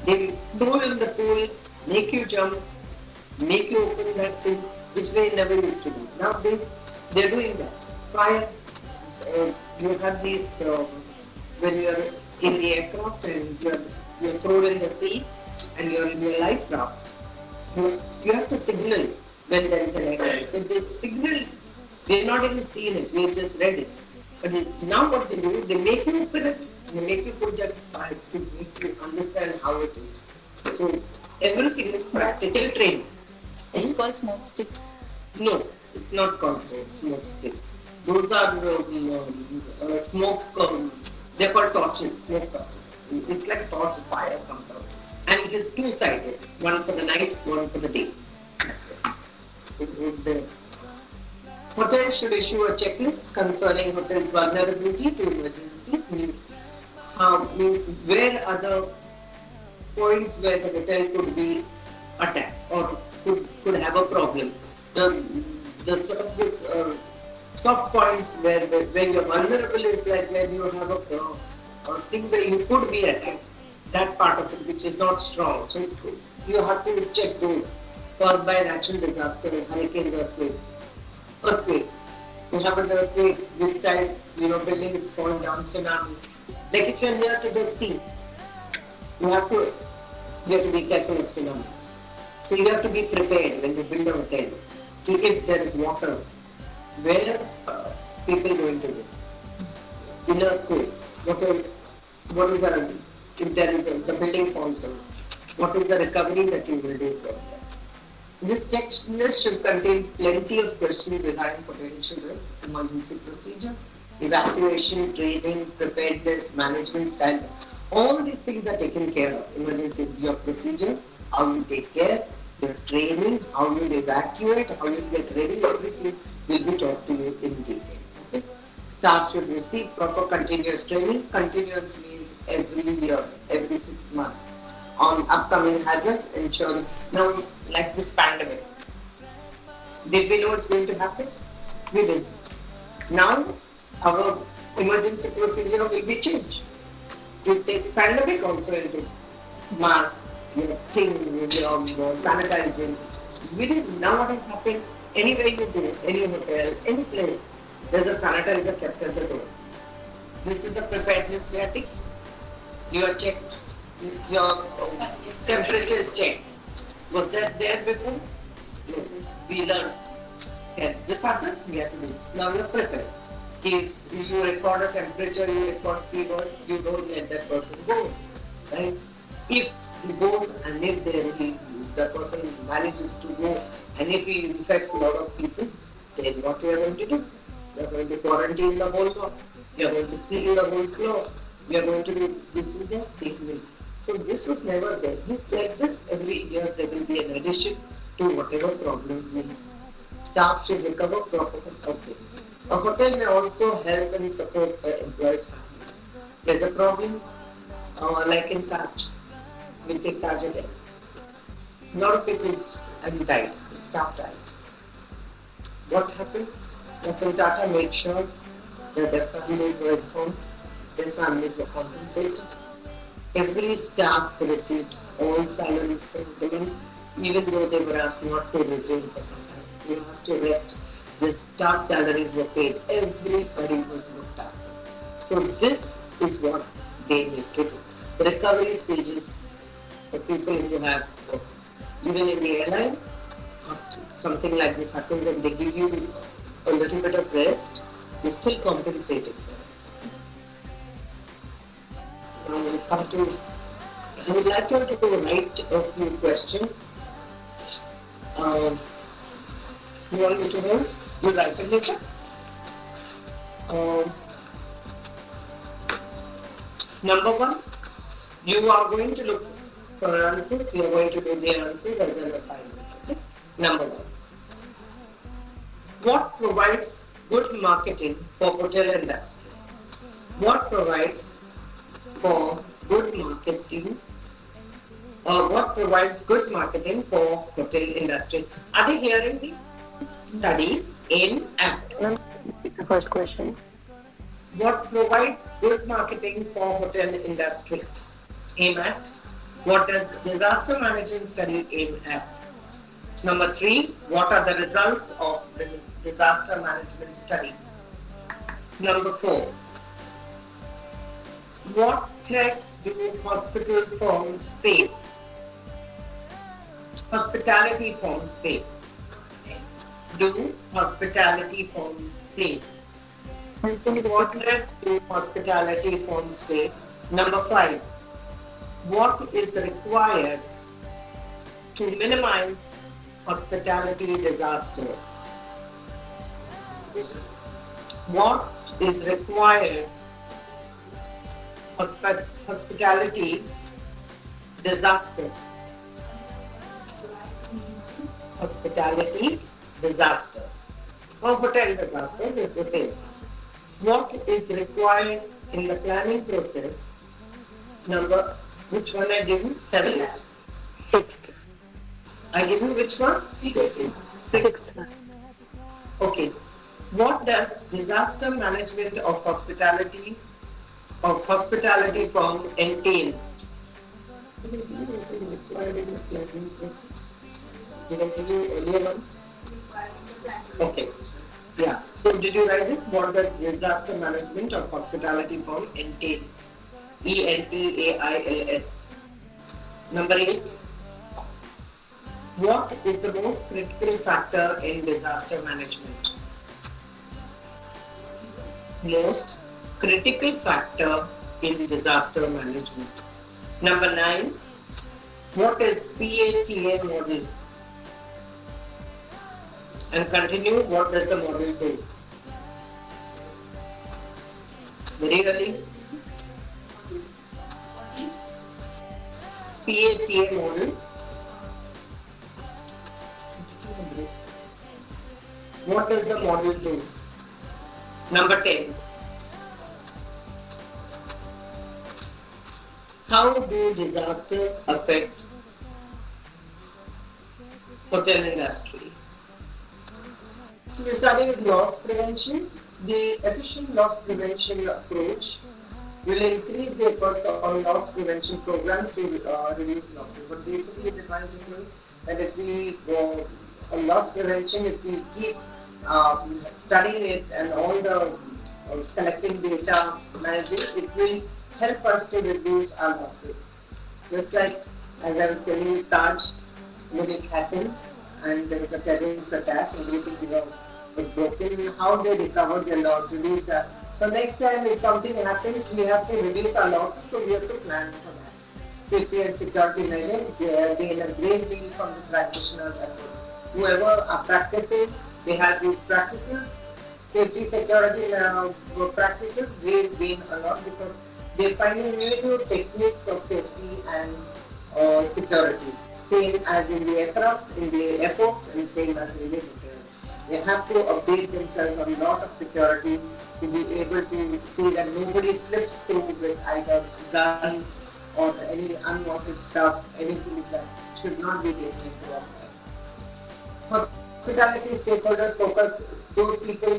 They throw you in the pool, make you jump, make you open that thing, which we never used to do. Now they're doing that. Fire, you have these, when you're in the aircraft and you're thrown in the sea and you're in your life raft, you have to signal when there is an aircraft. So they signal, we've not even seen it, we've just read it. But now what they do, they make you open it, they make you put that pipe to make you understand how it is. So everything is practical training. It's called smoke sticks. No, it's not called smoke sticks. Those are smoke, they're called torches, smoke torches. It's like a torch, fire comes out. And it is two-sided, one for the night, one for the day. So the hotel should issue a checklist concerning hotel's vulnerability to emergencies, means where are the points where the hotel could be attacked or could have a problem. The sort of this soft points where you're vulnerable is like where you have a thing where you could be attacked, that part of it which is not strong. So you have to check those caused by natural disaster, hurricanes, earthquake. You have an earthquake, which side, buildings fall down, tsunami. Like if you're near to the sea, you have to be careful of tsunamis. So you have to be prepared when you build a hotel. If there is water, where people going to live? In earthquakes, what is if there is the building falls down, what is the recovery that you will do from that? This checklist should contain plenty of questions regarding potential risks, emergency procedures, evacuation, training, preparedness, management style. All these things are taken care of. Emergency, your procedures, how you take care, your training, how you evacuate, how you get ready, everything will be taught to you in detail. Okay? Staff should receive proper continuous training. Continuous means every year, every 6 months. On upcoming hazards, ensuring. Now, like this pandemic, did we know it's going to happen? We did. Now, our emergency procedure will be changed. You take pandemic also into mask, sanitizing. We did. Now what has happened? Anywhere you go, any hotel, any place, there's a sanitizer kept at the door. This is the preparedness we are taking. You are checked. Your temperature is checked. Was that there before? No. We learned. Yeah, this happens, we have to do this. Now you are prepared. If you record a temperature, you record fever, you don't let that person go. Right? If he goes and if the person manages to go and if he infects a lot of people, then what we are going to do? We are going to quarantine the whole floor. We are going to seal the whole floor. We are going to do this is the thing. So this was never there. This every year there will be an addition to whatever problems may have. Staff should recover properly. Okay. A hotel may also help and support the employees' families. There's a problem, like in Taj. We take Taj again. A lot of people died. Staff died. What happened? Ratan Tata made sure that their families were informed, their families were compensated. Every staff received all salaries from the government, even though they were asked not to resume for some time. They were asked to rest. The staff salaries were paid. Everybody was looked after. So this is what they need to do. The recovery stages for people who have, even in the airline, something like this happens and they give you a little bit of rest, you're still compensated for it. I would like you to write a few questions. You want me to know? You write it later? Number one, you are going to look for answers. You are going to do the answers as an assignment. Okay? Number one. What provides good marketing for hotel industry? What provides for good marketing what provides good marketing for hotel industry? Are they hearing me? Study, aim, act. The first question. What provides good marketing for hotel industry? Aim at. What does disaster management study aim at? Number 3, what are the results of the disaster management study? Number 4, what threats do hospital firms face? Hospitality firms face. Do hospitality firms face? What threats do hospitality firms face? Number 5, what is required to minimize hospitality disasters? What is required hospitality disasters? Hospitality disasters or hotel disasters is the same. What is required in the planning process? Number, which one I give you? 7. 6. I give you which one? 6. Okay. What does disaster management of hospitality firm entails? Did I give you earlier one? Okay. Yeah. So did you write this? What does disaster management of hospitality firm entails? ENTAILS. Number 8. What is the most critical factor in disaster management? Most critical factor in disaster management. Number 9. What is PATA model? And continue, what does the model do? Very early. PATA model. What does the model do? Number 10. How do disasters affect hotel industry? So we're starting with loss prevention. The efficient loss prevention approach will increase the efforts on loss prevention programs to reduce losses. But basically, they're trying to say that if we go on loss prevention, if we keep studying it and all the collecting data, managing, it will help us to reduce our losses. Just like as I was telling you, Taj, when it happened and there was a terrorist attack, everything was broken, how they recovered their loss, reduce that. So next time if something happens, we have to reduce our losses, so we have to plan for that. Safety and security measures, they have been a great deal from the practitioners approach. Whoever are practicing, they have these practices, safety, security practices, they gain a lot because they're finding new techniques of safety and security. same as in the aircraft, in the airports, and same as in the hotels. They have to update themselves on a lot of security to be able to see that nobody slips through with either guns or any unwanted stuff, anything that should not be taken into account. Hospitality stakeholders focus, those people,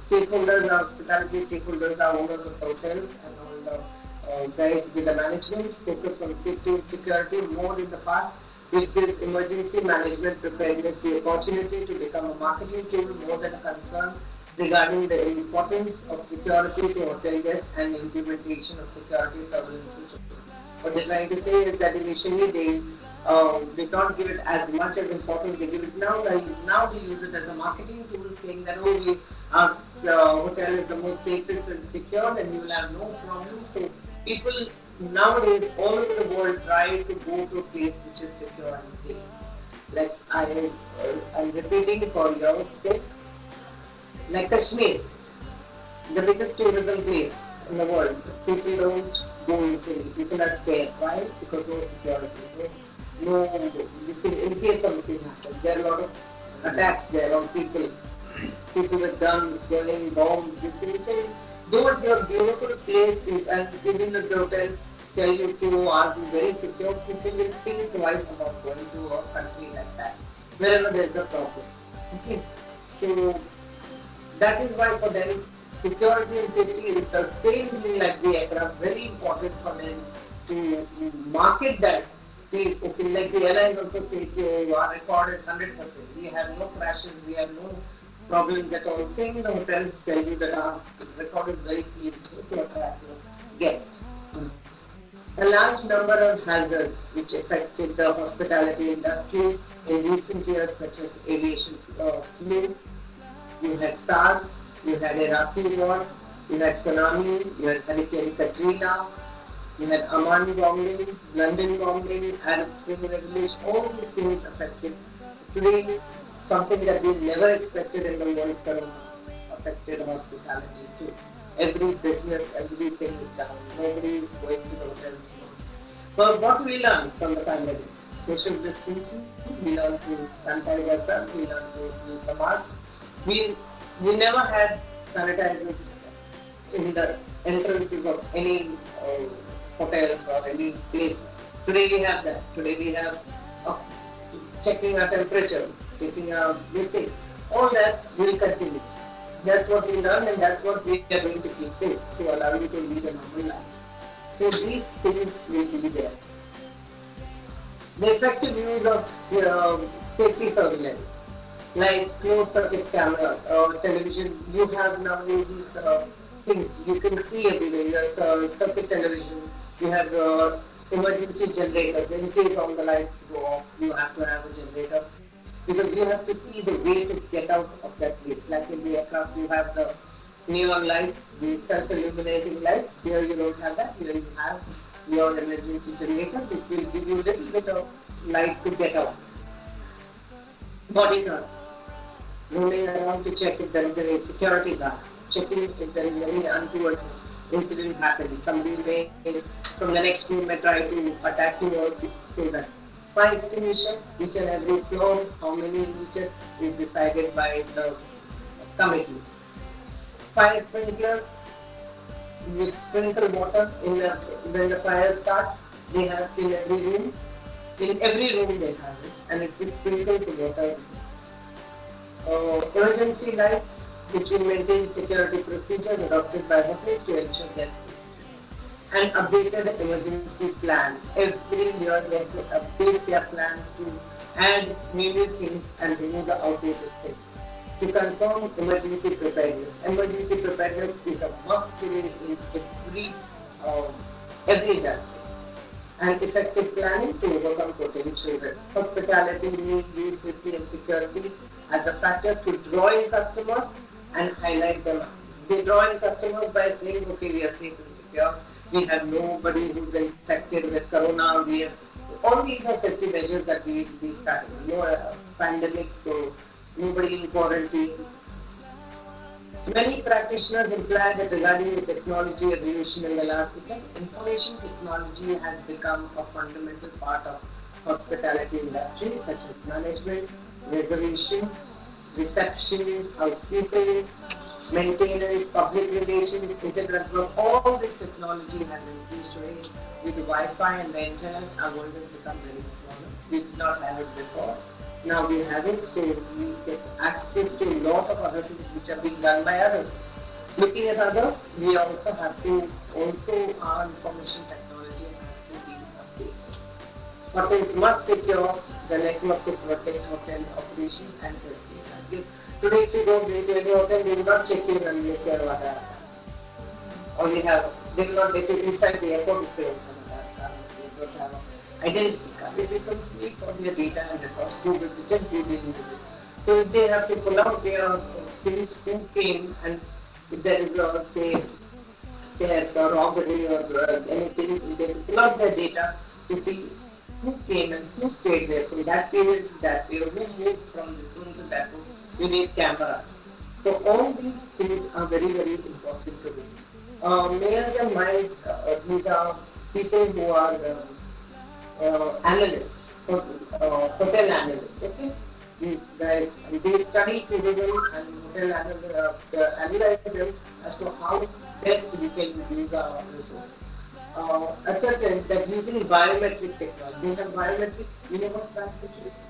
stakeholders are hospitality stakeholders are owners of hotels and all the guys with the management focus on safety and security more in the past, which gives emergency management preparedness the opportunity to become a marketing tool more than a concern regarding the importance of security to hotel guests and implementation of security surveillance systems. What they're trying to say is that initially they don't give it as much as importance. They give it now. Now they use it as a marketing tool, saying that our hotel is the most safest and secure, and you will have no problem. So people nowadays all over the world try to go to a place which is secure and safe. Like I'm repeating for your sake. Like Kashmir, the biggest tourism place in the world. People don't go insane. People are scared. Why? Because no security. No, in case something happens, there are a lot of attacks there on people. People with guns, burning bombs, so though it's a beautiful place and even if the hotels tell you to ours is very secure, people will think twice about going to a country like that, wherever there's a problem. Okay. So that is why for them security and safety is the same thing like the aircraft, very important for them to market that. Okay, like the airlines also say, our record is 100%. We have no crashes, we have no problems at all. Same in the hotels tell you that our record is very clean to attract guests. A large number of hazards which affected the hospitality industry in recent years, such as aviation flu, you had SARS, you had Iraqi war, you had tsunami, you had Hurricane Katrina, you had Amman bombing, London bombing, Arab Spring revolution, all these things affected. Today, something that we never expected in the world corona affected hospitality too. Every business, everything is down. Nobody is going to the hotels. But what we learned from the pandemic? Social distancing, we learned to sanitize ourselves, we learned to use the mask. We never had sanitizers in the entrances of any hotels or any place. Today we have that. Today we have checking our temperature, taking our mistake. All that will continue. That's what we learn and that's what we are going to keep safe to allow you to lead a normal life. So these things will be there. The effective use of safety surveillance, like closed circuit camera or television, you have nowadays these things you can see everywhere. There's circuit television, you have emergency generators. In case all the lights go off, you have to have a generator because you have to see the way to get out of that place. Like in the aircraft, you have the neon lights, the self-illuminating lights. Here you don't have that. Here you have your emergency generators, which will give you a little bit of light to get out. Bodyguards, roaming around to check if there is any security guards, checking if there is any untoward incident happening. Somebody may, from the next room may try to attack you also. So that fire extinguishers, each and every floor, how many in each is decided by the committees. Fire sprinklers, which sprinkle water when the fire starts, they have in every room. In every room they have it, and it just sprinkles the water. Emergency lights, which will maintain security procedures adopted by hotels to ensure their safety. And updated emergency plans. Every year they have to update their plans to add new things and remove the outdated things. To confirm emergency preparedness. Emergency preparedness is a must today in every industry. And effective planning to overcome potential risks. Hospitality needs safety and security as a factor to draw in customers and highlight them. They draw in customers by saying, okay, we are safe and secure. We have nobody who's infected with corona. We have all these are safety measures that we started. No pandemic, so nobody in quarantine. Many practitioners imply that regarding the technology evolution in the last decade, information technology has become a fundamental part of hospitality industry such as management, reservation, reception, housekeeping, maintenance, public relations, internet work, all this technology has increased today with the Wi-Fi and the internet. Our world has become very smaller. We did not have it before. Now we have it, so we get access to a lot of other things which are being done by others. Looking at others, we also have to, our information technology has to be updated. Hotels must secure the network to protect hotel operation and prestige. Today, if you go to any hotel, they will not check in unless you have Aadhaar card. Or they will not let you inside the airport if you don't have Aadhaar card. They don't have an identity card. It is simply for their data and records. Who visited, who didn't visit. So if they have to pull out their things, who came, and if there is a, say, theft or robbery or anything, they will pull out their data to see who came and who stayed there from that period to that period, who moved from this room to that room. You need cameras. So all these things are very, very important to do. Mayors and mayors, these are people who are analysts, hotel analysts, okay? These guys, they study tourism and hotel analyze them as to how best we can use our resources. Ascertain that using biometric technology, they have biometrics, you know what's biometrics?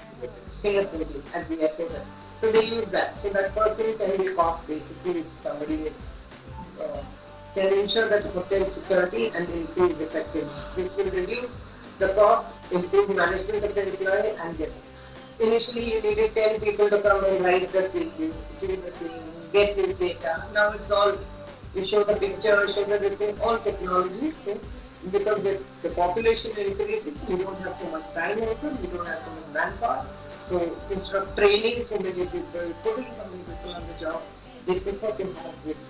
It's fingerprinting at the airport. So they use that. So that person can be caught basically if somebody is, can ensure that hotel security and increase effectiveness. This will reduce the cost, improve management of the employee and guest. Initially you needed 10 people to come and write the thing, get this data. Now it's all, you show the picture, show the thing, all technology. So because the population is increasing, we don't have so much time also, we don't have so much manpower. So instead of training so many people, putting so many people on the job, they prefer to have this.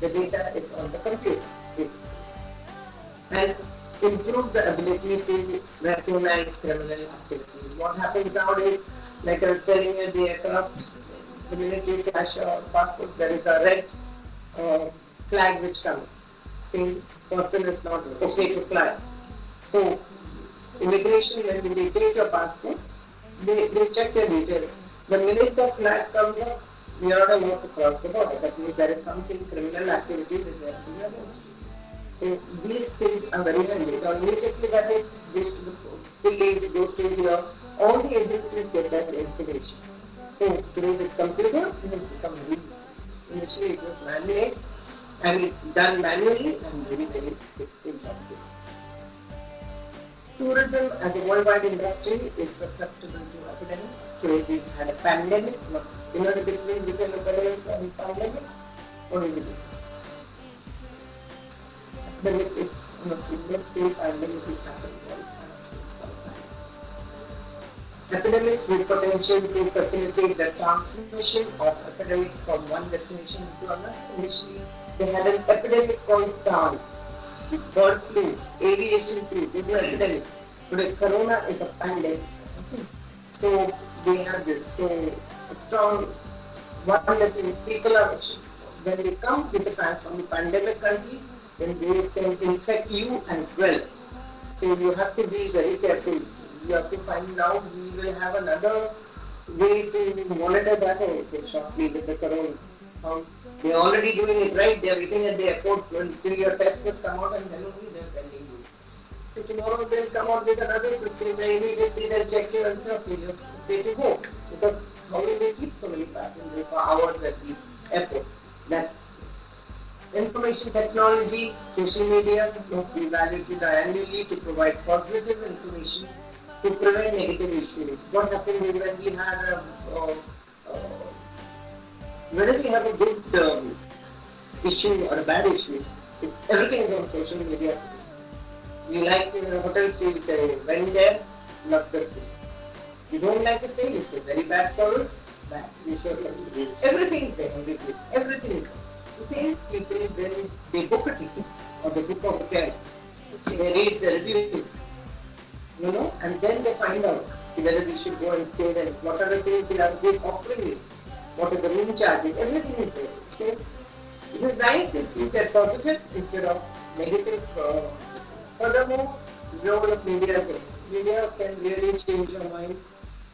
The data is on the computer, basically. And improve the ability to recognize criminal activities. What happens nowadays, like I was telling you, the aircraft, the minute you flash your passport, there is a red flag which comes, saying person is not okay to fly. So, immigration, when they take your passport, they check your details. The minute the flag comes up, you are not allowed to cross the border. That means there is something criminal activity that they are doing against you. So these things are very handy. Now immediately that is goes to the police, goes to the all the agencies get that information. So today with computer it has become very easy. Initially it was man-made and done manually and very, very difficult. Tourism as a worldwide industry is susceptible to epidemics. Today we had a pandemic. You know the difference between epidemics and pandemic? What is it? Epidemic is on a single scale, pandemic is happening all the time. Epidemics with potential to facilitate the transmission of epidemic from one destination to another. Initially, they had an epidemic called SARS. Bird flu, aviation flu, these are epidemics. Today, corona is a pandemic. Okay. So they have this strong oneness in people are when they come with from the pandemic country, then they can infect you as well. So you have to be very careful. You have to find out. We will have another way to monitor that also shortly with the corona. They're already doing it right. They're waiting at the airport until your test has come out and then only they're sending you. So tomorrow they'll come out with another system where immediately they'll check you and say, okay, you're free to go. Because how will they keep so many passengers for hours at the airport? That information technology, social media must be evaluated annually to provide positive information to prevent negative issues. What happens is when we had whether we have a good issue or a bad issue, everything is on social media. You like hotels, you say, went there, love the stay. You don't like the stay, you say, very bad service, bad. You should everything is there, everything is there. So same people, when they book a ticket or they book a hotel, they read the reviews, and then they find out whether we should go and stay there, what are the things they are offering you. What are the room charges? Everything is there. So it is nice if you get positive instead of negative. Furthermore, the role of media can can really change your mind.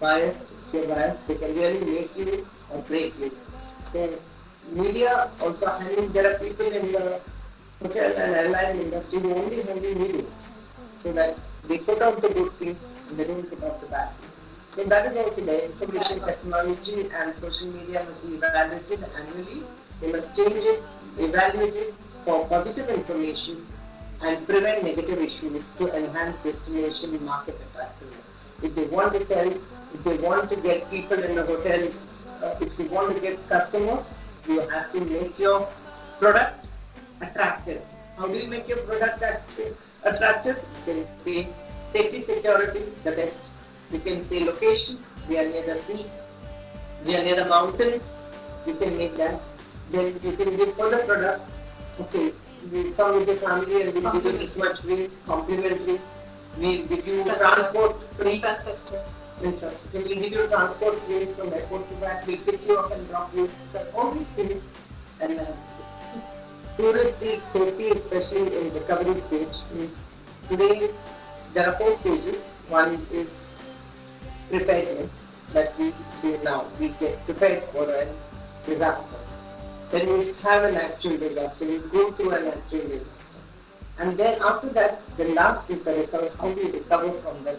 Biased, if you're biased, they can really make you or break you. So media also handling, there are people in the hotel and airline industry who only handle media. So that they put out the good things and they don't put out the bad things. So that is also the information technology and social media must be evaluated annually. They must change it, evaluate it for positive information and prevent negative issues to enhance destination market attractiveness. If they want to sell, if they want to get people in the hotel, if you want to get customers, you have to make your product attractive. How do you make your product attractive? You can say safety, security, the best. You can say location, we are near the sea, we are near the mountains, you can make that. Then you can give other products. Okay, you come with your family and we'll give you this much free, complimentary. We'll give you transport free. Infrastructure. We'll give you transport free from airport to back. We'll pick you up and drop you. So all these things enhance it. Tourists seek safety, especially in recovery stage. Means today there are 4 stages. One is preparedness that we do now. We get prepared for a disaster. Then we have an actual disaster. We go through an actual disaster. And then after that, the last is the recovery. How do you recover from that?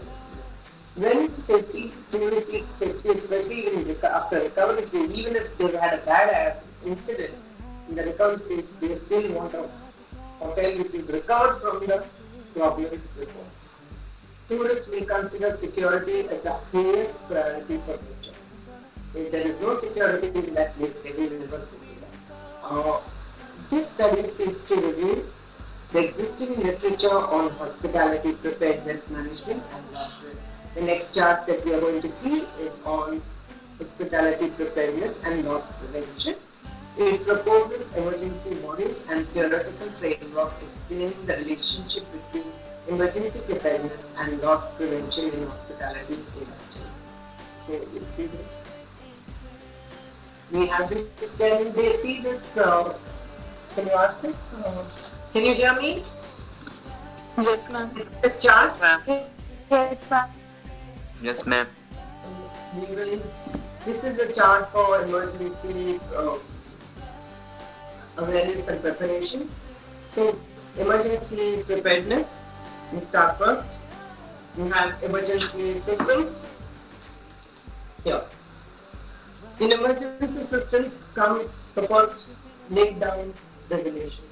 When safety, tourists seek safety, especially after recovery stage, even if they've had a bad incident in the recovery stage, they still want a hotel which is recovered from the problems before. Tourists may consider security as the highest priority for nature. So if there is no security in that place, they will never do that. This study seeks to review the existing literature on hospitality preparedness management and loss prevention. The next chart that we are going to see is on hospitality preparedness and loss prevention. It proposes emergency models and theoretical framework explaining the relationship between emergency preparedness and loss prevention in hospitality industry. So you see this. We have this. Can they see this? Can you ask them? Can you hear me? Yes, ma'am. The chart. Yes, ma'am. Yes, ma'am. This is the chart for emergency awareness and preparation. So emergency preparedness. We start first. You have emergency systems. Here. In emergency systems comes the first laid down regulations.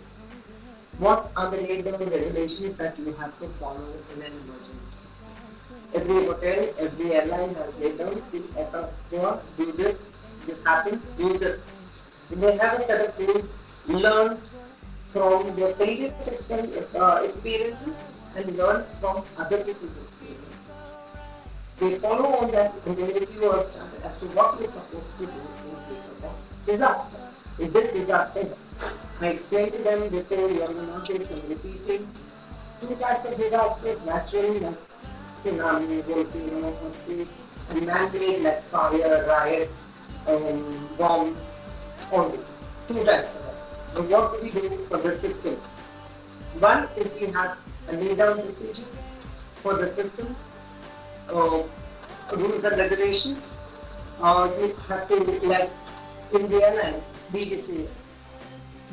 What are the laid down regulations that you have to follow in an emergency? Every hotel, every airline has laid down, do this, this happens, do this. So they have a set of rules learned from their previous experiences and learn from other people's experiences. They follow all that and they give you a chart as to what you're supposed to do in case of a disaster. In this disaster, I explained to them before, you are not just repeating. 2 types of disasters, natural like tsunami, volcano, earthquake, and man-made like fire, riots, bombs, all these. 2 types of them. But what do we do for the systems? One is we have a lay-down procedure for the systems, rules and regulations. You have to, like in the airline, BGC.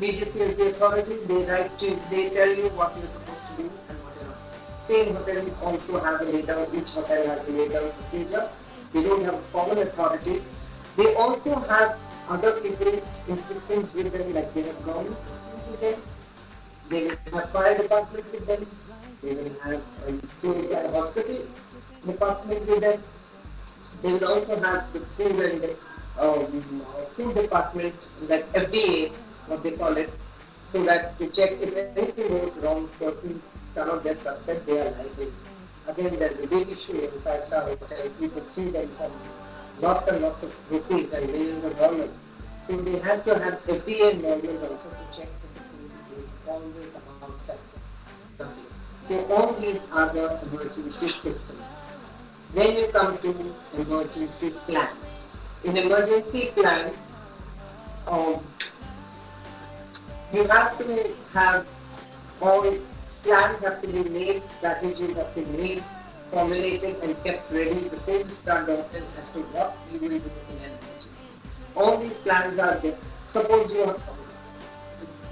BGC is the authority, they tell you what you're supposed to do and what you're not. Same hotel also have a lay-down, each hotel has a lay-down procedure. They don't have common authority. They also have other people in systems with them, like they have government systems with them. They will have fire department with them. They will have a hospital department with them. They will also have the food and food department, like FDA, what they call it, so that to check if anything goes wrong, person cannot get upset, they are liable. Again, there's a big issue in 5-star hotel. People sue them for lots and lots of rupees and millions of dollars. So they have to have FDA involvement also to check if the food is always outstanding. So all these are the emergency systems. Then you come to emergency plan. In emergency plan, you have to have all plans have to be made, strategies have to be made formulated and kept ready before you start the hotel as to what you will do in an emergency. All these plans are there. Suppose you have,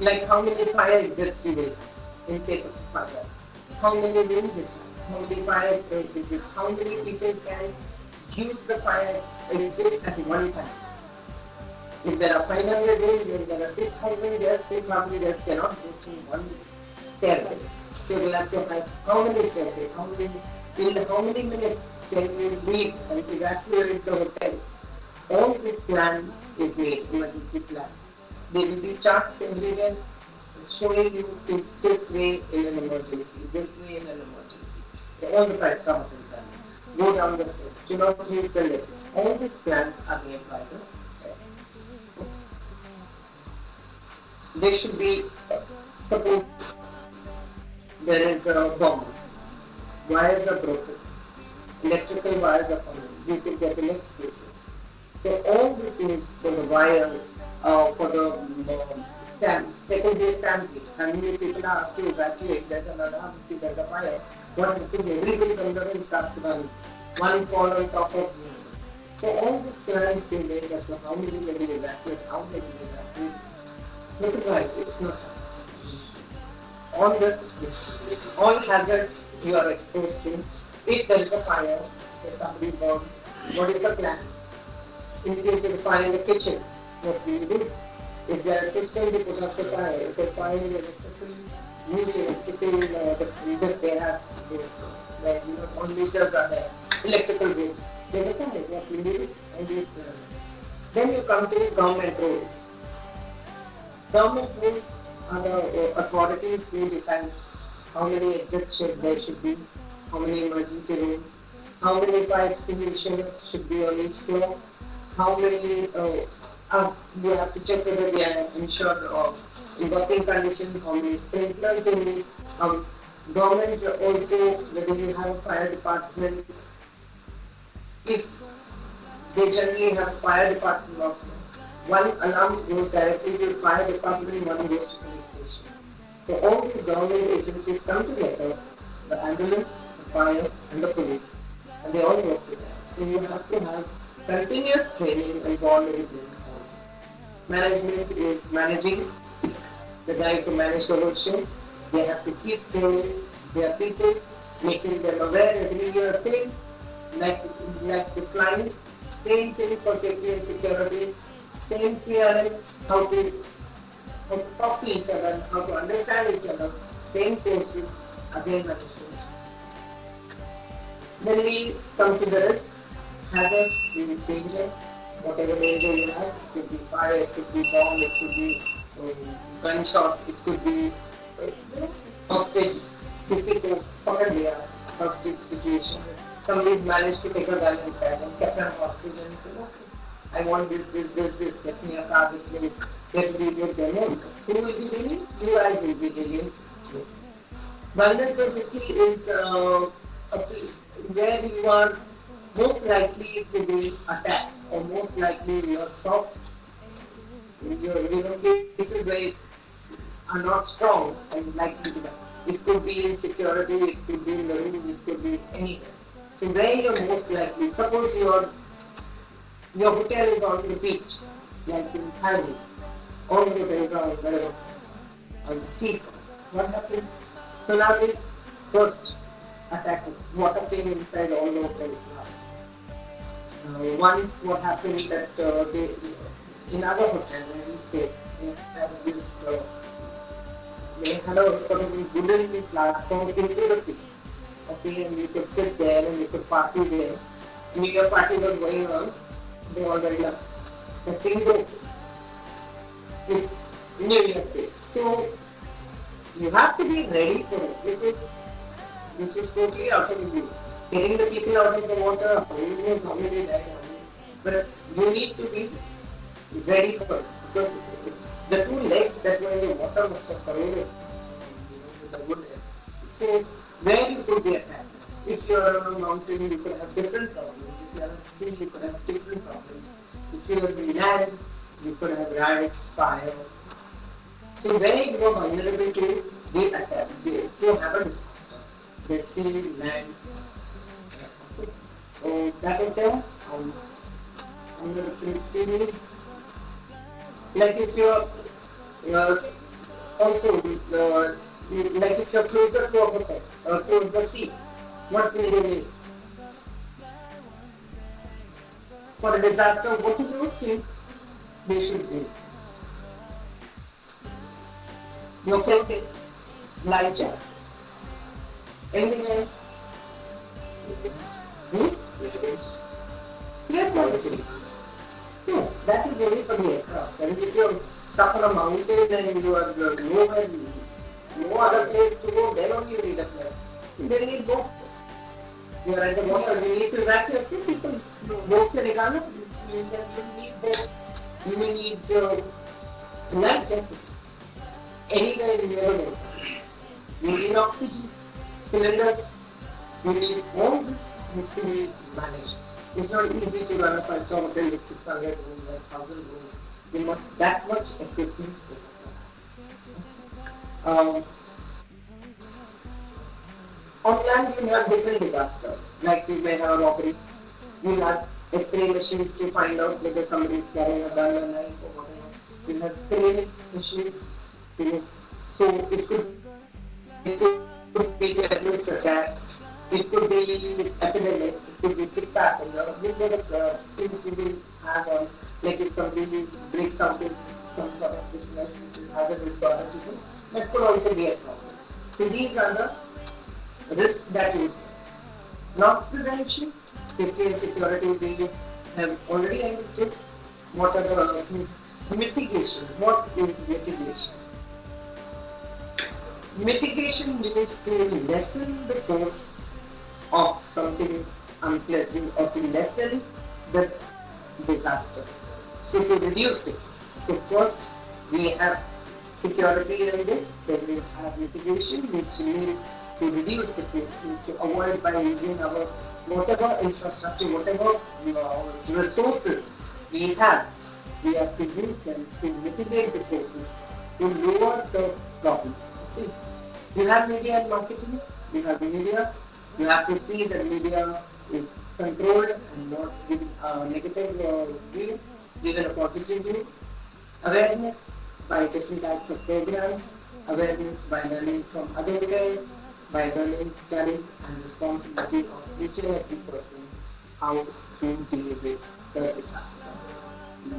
like how many fire exits you will in case of fire, how many rooms it has, how many fire exits, how many people can use the fire exit at one time. If there are 500 rooms, if there are 6,000 guests, 6,000 guests cannot go through one stairway. So you will have to have how many stairways, in how many minutes can you leave and evacuate the hotel. All this plan is made, emergency plans. There will be charts everywhere showing you to this way in an emergency, this way in an emergency. All the five-star hotels are there. Go down the steps, do not use the lifts. All these plans are made by the There should be, suppose there is a bomb, wires are broken, electrical wires are falling, you could get electrocuted. So all this needs for the wires, for the stamps, secondary stamp gifts. And many people are asked to evacuate, there's an alarm, there's a fire. What happens? Everybody comes up and starts running. One fall on top of the other. So all these plans they make as to how many will be evacuated, how many will evacuate. Look at right, it's not. On this, all hazards you are exposed to. If there is a fire, if somebody burns, what is the plan? In case there is a fire in the kitchen, what do you do? Is there a system to put out the fire? If the fire is electrical, use electrical, this they have, where all meters are there, electrical grid. There's a fire, what you do? And these plans. Then you come to government rules. Government rules are the authorities who decide how many exits there should be, how many emergency rooms, how many fire extinguishers should be on each floor, how many, you have to check whether they are ensured of in working condition, how many sprinklers you need. Government also, whether you have a fire department, if they generally have fire department of one alarm goes directly to the fire department, one goes to police station. So all these government agencies come together, the ambulance, the fire and the police, and they all work together. So you have to have continuous training involved in this. Management is managing, the guys who manage the whole show, they have to keep training their people, making them aware every year, same like the client, same thing for safety and security, same CRM, how to talk to each other, how to understand each other, same courses, again management. Then we come to the risk, hazard, means danger, whatever danger you have, it could be fire, it could be bomb, it could be gunshots, it could be hostage, किसी को पकड़ लिया, hostage situation. Somebody's managed to take a gun inside and kept them hostage and said, okay, I want this, get me a car, get me a demo. Who will be dealing? You guys will be dealing. Vulnerability is where you are most likely to be attacked, or most likely you are soft. Cases where you are not strong and likely to die. It could be in security, it could be in the room, it could be anywhere. So where you are most likely, suppose your hotel is on the beach, like in Thailand, all the hotels are on the sea. What happens? Tsunami first attack, water came inside all the hotels last. Once what happened that in other hotel where we stayed, they had this, they had a sort of wooden platform into the sea. Okay, and you could sit there and you could party there. New Year party was going on, they already left. The thing broke. New Year's Day. So you have to be ready for it. This was totally out of the blue. Getting the people out of the water, who knows how many died. But you need to be ready for it. Because the two legs that were in the water must have corroded with the wood. So where you could be attacked? If you are on a mountain, you could have different problems. If you are at sea, you could have different problems. If you are in land, you could have riots, fire. So where you are vulnerable to be attacked, to have a disaster. That sea, land, That is there. I'm going to continue. Like if you're also like if you're closer to a hotel or to the sea, what will you need? For a disaster, what do you think they should do? Your first life jackets. Anything else? Clear policy. No, that is only for the aircraft. And if you're stuck on a mountain and you are nowhere, no other place to go, then only you need a plane. Then you need boats. You are at the water, you need to evacuate two people. Boats se निकालना. You need boats. You may need life jackets. Anywhere in the world. You need oxygen cylinders. You need all this needs to be managed. It's not easy to run a 5-star hotel with 600 rooms and 1,000 rooms. You want that much equipment. On land, you have different disasters. Like you may have a robbery. You have X-ray machines to find out whether somebody is carrying a gun or knife or whatever. You have screening machines. So it could be terrorist attack. It could be epidemic. It could be sick passenger. These are the things you will have on. Like if somebody breaks something, some sort of sickness which is hazardous to other people, that could also be a problem. So these are the risks that you loss prevention, safety and security we have already understood. What are the things? Mitigation. What is mitigation? Mitigation means to lessen the force of something unpleasant or to lessen the disaster. So to reduce it. So first we have security in this, then we have mitigation, which means to reduce the force, means to avoid by using our whatever infrastructure, whatever resources we have to use them to mitigate the forces, to lower the problems. Okay. You have media and marketing, you have media, you have to see that media is controlled and not giving a negative view, given a positive view. Awareness by different types of programs, awareness by learning from other players, by learning, studying and responsibility of each and every person how to deal with the disaster.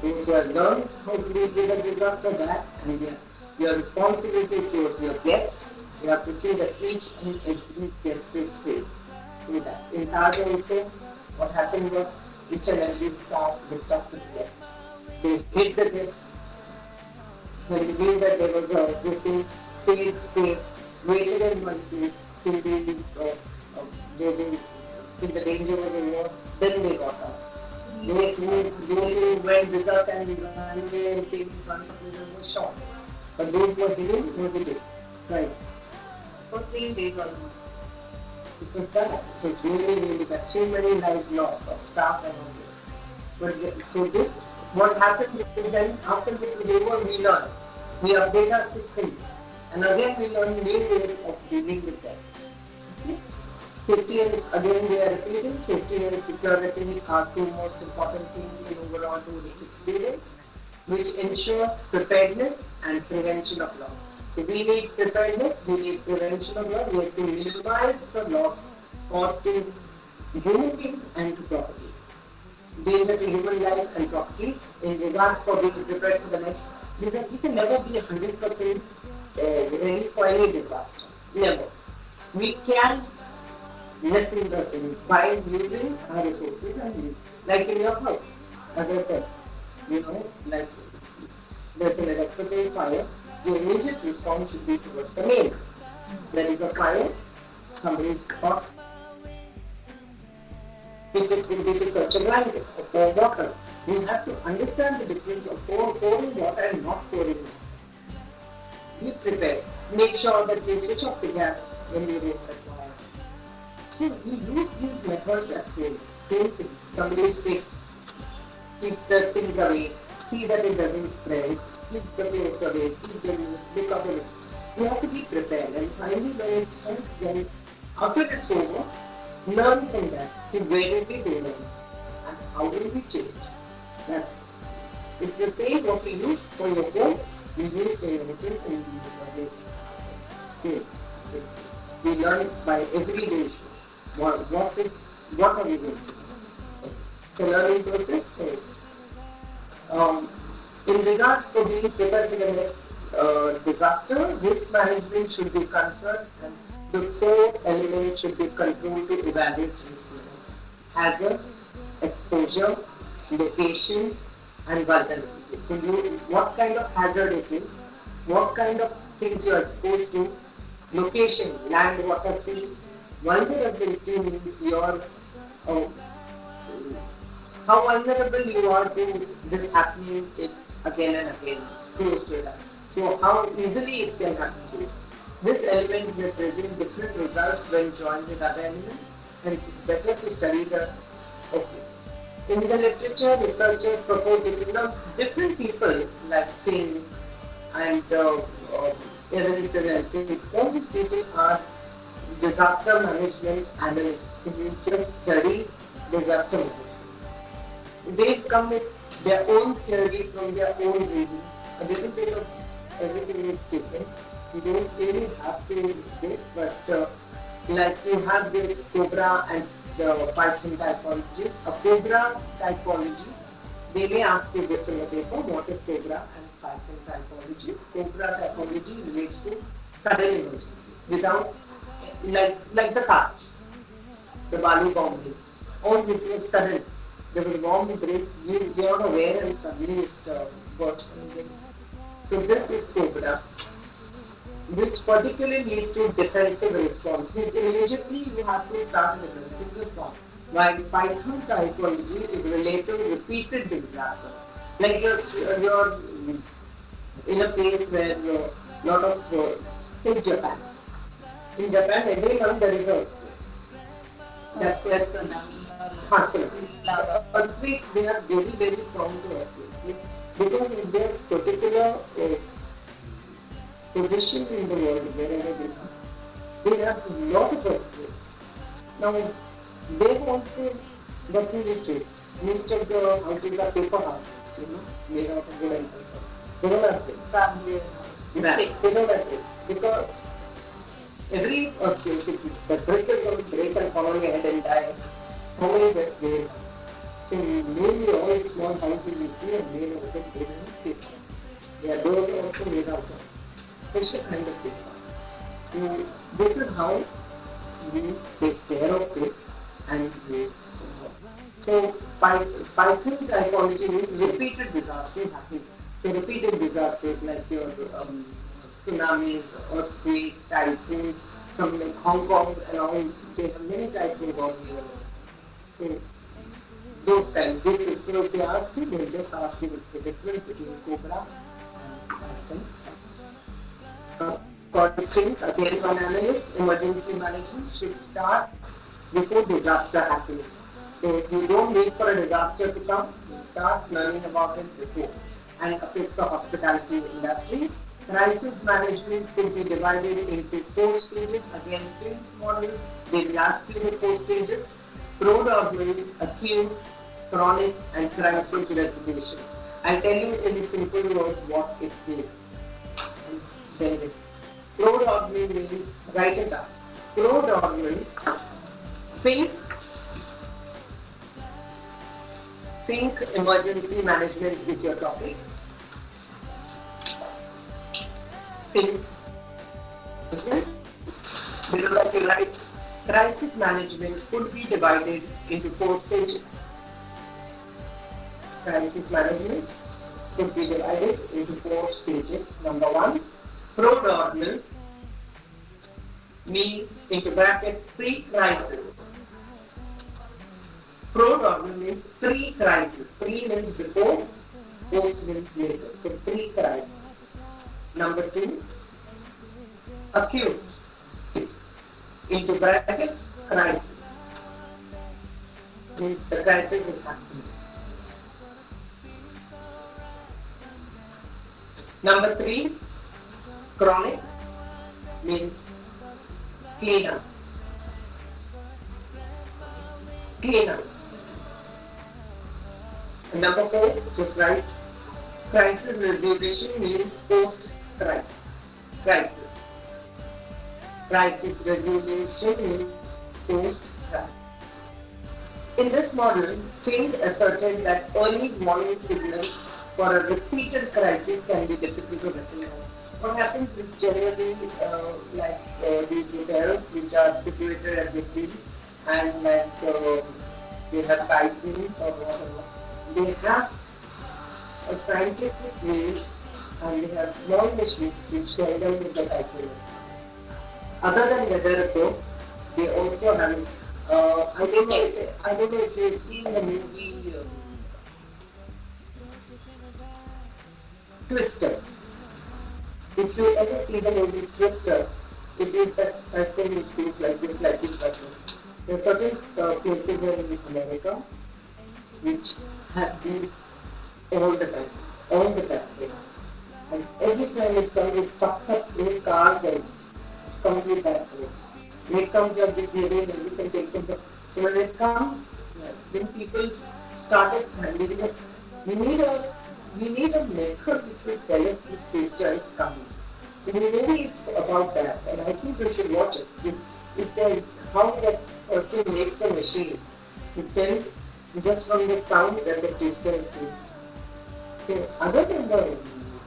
Those who have learned how to deal with the disaster, that and your responsibilities towards your guest, you have to see that each and every guest is safe. See that. In Taj also, what happened was each and every staff looked up to the guest. They hid the guest. When they knew that there was this thing, stayed safe, waited in one place till the danger was over, then they got out. Those who went without and ran away and came in front of them were shot. But those who were hidden, nobody did. Right. For 3 days almost. It was that. It was really, really bad. So many lives lost of staff and all this. But so this, what happened is then after this is over, we learn. We update our systems. And again we learn new ways of dealing with them. Okay? Safety and again we are repeating, safety and security are two most important things in overall tourist experience, which ensures preparedness and prevention of loss. So we need preparedness, we need prevention of loss, we have to minimize the loss caused to human beings and to property. Danger to human life and properties in regards for being prepared for the next. We can never be 100% ready for any disaster. Never. We can lessen the thing by using our resources and like in your house. As I said, like there's an electrical fire, your immediate response should be towards the mains. There is a fire, somebody is caught. If it will be to search a blanket or pour water, you have to understand the difference of pouring water and not pouring water. Be prepared. Make sure that you switch off the gas when you don't require. So you use these methods at home. Same thing. Somebody is sick. Keep the things away. See that it doesn't spread. Keep the clothes away. Keep them look away. You have to be prepared. And finally, when it starts, then after it's over, learn from that. Where did we go wrong? How will we change? That's it's the same what we use for your phone, we use for your hotel, and we use for your same. So we learn it by everyday issue. What are we going to do? It's a learning process. So, in regards to being prepared for the next disaster, risk management should be concerned, and the core element should be controlled to evaluate risk level. Hazard, exposure, location, and vulnerability. So, what kind of hazard it is, what kind of things you are exposed to, location, land, water, sea. Vulnerability means your how vulnerable you are to this happening again and again, close to that. So how easily it can happen to you. This element will present different results when joined with other elements, and it's better to study the. Okay. In the literature, researchers propose different people like Finn and Evanson and Finn. All these people are disaster management analysts who just study disaster management. They come with their own theory from their own readings. A little bit of everything is taken. You don't really have to do this, but like you have this Cobra and the Python typologies. A Cobra typology, they may ask you this in the paper, what is Cobra and Python typologies. Cobra typology relates to sudden emergencies without, like the car, the Bali bombing. All this was sudden. There was a bomb break, you are not aware and suddenly it bursts. So this is Cobra, which particularly leads to defensive response. Means immediately you have to start a defensive response. While Python typology is related to repeated disaster. Like you're in a place where a lot of, take Japan. In Japan, every month there is a earthquakes, they are very, very prone to earthquakes. Because in their particular position in the world, wherever they have a lot of earthquakes. Now, they've also gotten used to it. Most of the houses are paper houses, it's made out of wood and paper. They don't have bricks. They don't have bricks. Because every earthquake, the brick is going to break and fall on your head and die. How many bricks they have? So mainly all small houses you see are made out of paper. Their doors are also made out of special kind of paper. So this is how we take care of it and we so Python typology means repeated disasters happening. So repeated disasters like your tsunamis, earthquakes, typhoons, some like Hong Kong and all, they have many typhoons all year. So those types, so if they ask you, they just ask you what's the difference between Cobra and Python. According to again one analyst, emergency management should start before disaster happens. So you don't wait for a disaster to come, you start learning about it before. And affects the hospitality industry. Crisis management could be divided into 4 stages. Again, Finn's model, they will ask you the 4 stages: prodromal, acute, chronic, and crisis resolutions. I'll tell you in simple words what it means. Then prodromal means, write it down. Prodromal, think emergency management is your topic. Think. Below that you write, crisis management could be divided into 4 stages. Crisis management could be divided into 4 stages. Number 1, prodromal means, into bracket, pre-crisis. Prodromal means pre-crisis. Pre means before, post means later. So pre-crisis. Number 2, acute. Into bracket, crisis. Means the crisis is happening. Number 3, chronic means clean up. And number 4, just write crisis resolution means post-crisis. Crisis. Crisis resolution means post-crisis. In this model, Field asserted that early warning signals for a repeated crisis can be difficult to recognize. What happens is generally these hotels which are situated at the sea and they have typhoons or whatever, they have a scientific way and they have small machines which tell them if the typhoon is coming. Other than weather reports, they also have I don't know if you've seen the movie Twister. If you ever see the movie Twister, it is that typhoon which goes like this, like this, like this. There are certain places in America which have these all the time. And every time it comes, it sucks up 8 cars and comes with that force. It comes like this, and takes up the. So when it comes, when people started handling it, we need a method which will tell us this twister is coming. The movie is about that, and I think we should watch it. How that person makes a machine to tell just from the sound that the twister is doing. So other than the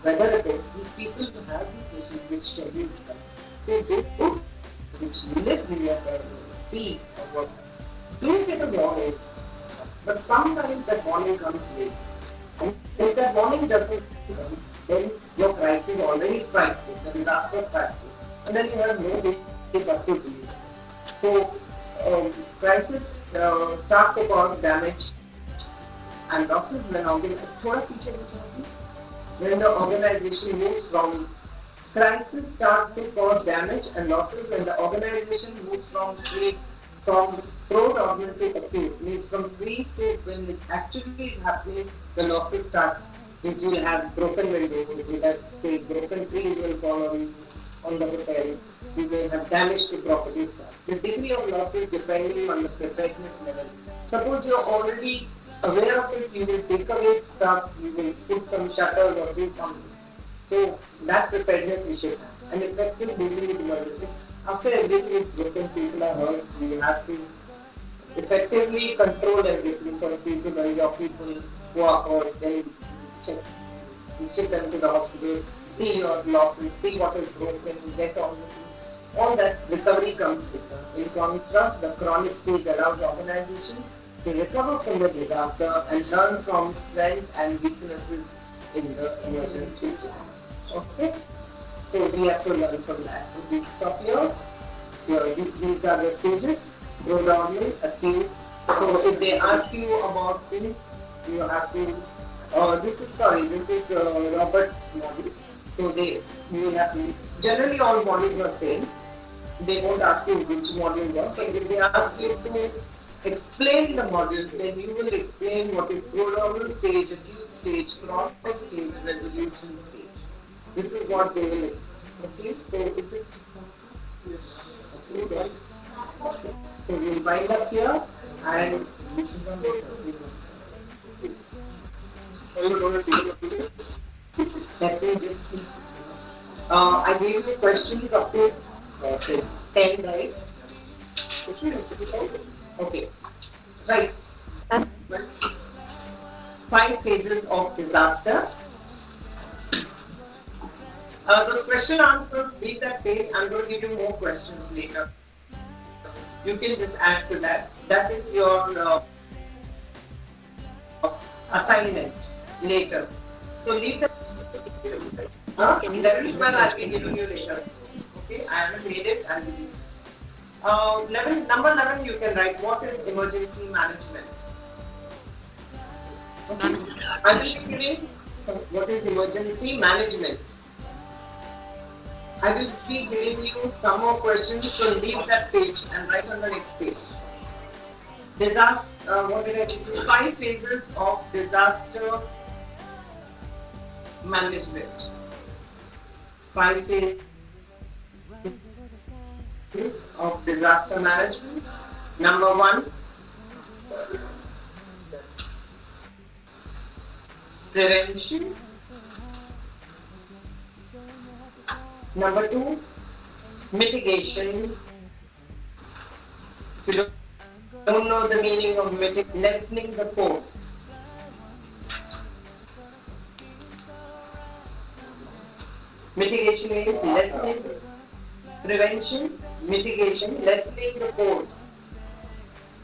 weather reports, these people have these machines which tell you it's coming. So those which live near the sea or what, do get a warning, but sometimes that warning comes late. And if that warning doesn't come, then your crisis already strikes you, the disaster strikes you, and then you have no way but to do it. So crisis start to cause damage and losses when the organization moves from crisis start to cause damage and losses when the organization moves from pro-dominant to acute, means from pre to when it actually is happening, the losses start, which will have broken windows, which will have, say, broken trees will fall on the hotel, you will have damage to property. The degree of losses depending on the preparedness level. Suppose you are already aware of it, you will take away stuff, you will put some shutters or do something. So that preparedness we should have. And effective dealing with emergency. After everything is broken, people are hurt, you have to effectively control everything. First, you to your people who are hurt, then check them to the hospital, see your losses, see what is broken, get on with it. All that recovery comes with them. In contrast, the chronic stage allows the organization to recover from the disaster and learn from strengths and weaknesses in the emergency plan. Okay? So we have to learn from that. So we stop here. These are the stages. Go down here, acute. So if they ask you about things, you have to. This is Robert's model. So you have to. Generally, all models are same. They won't ask you which model works, but if they ask you to explain the model, then you will explain what is prodromal stage, acute stage, chronic stage, resolution stage. This is what they will. Okay, so is it? Okay. So we'll wind up here and let me just see. I gave you questions up to 10, right? Okay. Right. 5 phases of disaster. Those question answers, leave that page. I'm going to give you more questions later. You can just add to that. That is your assignment later. So leave the 11, 12 I'll be giving you later. Okay, I haven't made it, I'll give you. Number 11 you can write, what is emergency management? Okay. I will be giving, so what is emergency management? I will be giving you some more questions, so leave that page and write on the next page. What did I do? 5 phases of disaster management. 5 phases of disaster management. Number 1, prevention. Number 2, mitigation. If you don't know the meaning of mitigation, lessening the force. Mitigation means lessening, prevention, mitigation, lessening the force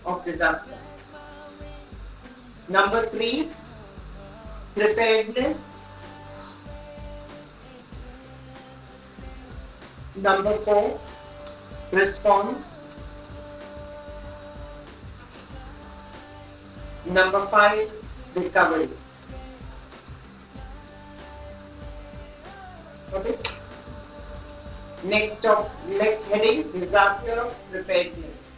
of disaster. Number 3, preparedness. Number 4, response. Number 5, recovery. Okay. Next heading, disaster preparedness.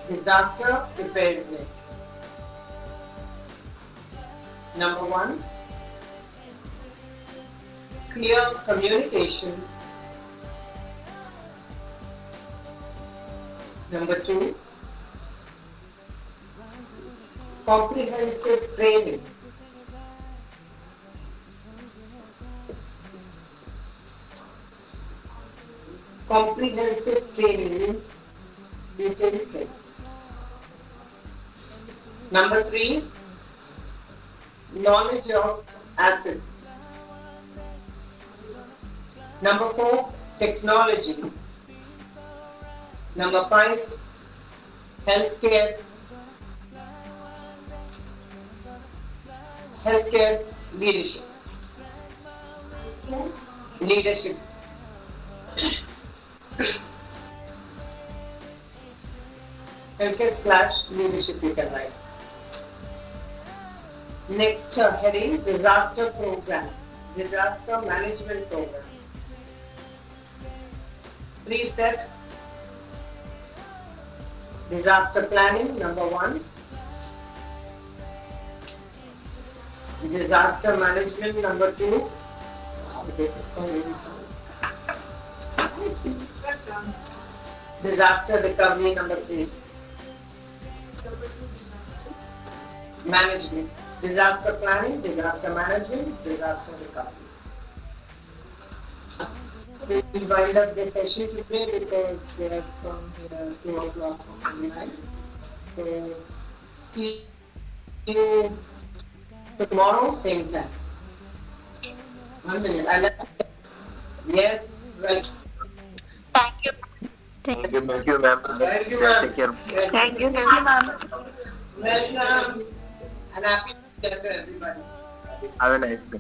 Disaster preparedness. Number 1, clear communication. Number 2, comprehensive training. Comprehensive training means detailed training. Number 3, knowledge of assets. Number 4, technology. Number 5, healthcare leadership. Leadership. Healthcare/leadership you can write. Next heading, disaster program, disaster management program. 3 steps. Disaster planning, number 1. Disaster management, number 2. This is going to disaster recovery, number 3. Management. Disaster planning, disaster management, disaster recovery. We will wind up the session today because they have come here 2 o'clock on the night. So, see you tomorrow, same time. 1 minute. Yes, right. Thank you. Thank you, ma'am. Thank you, ma'am. Take care. Thank you, ma'am. Welcome and happy New Year to everybody. Have a nice day.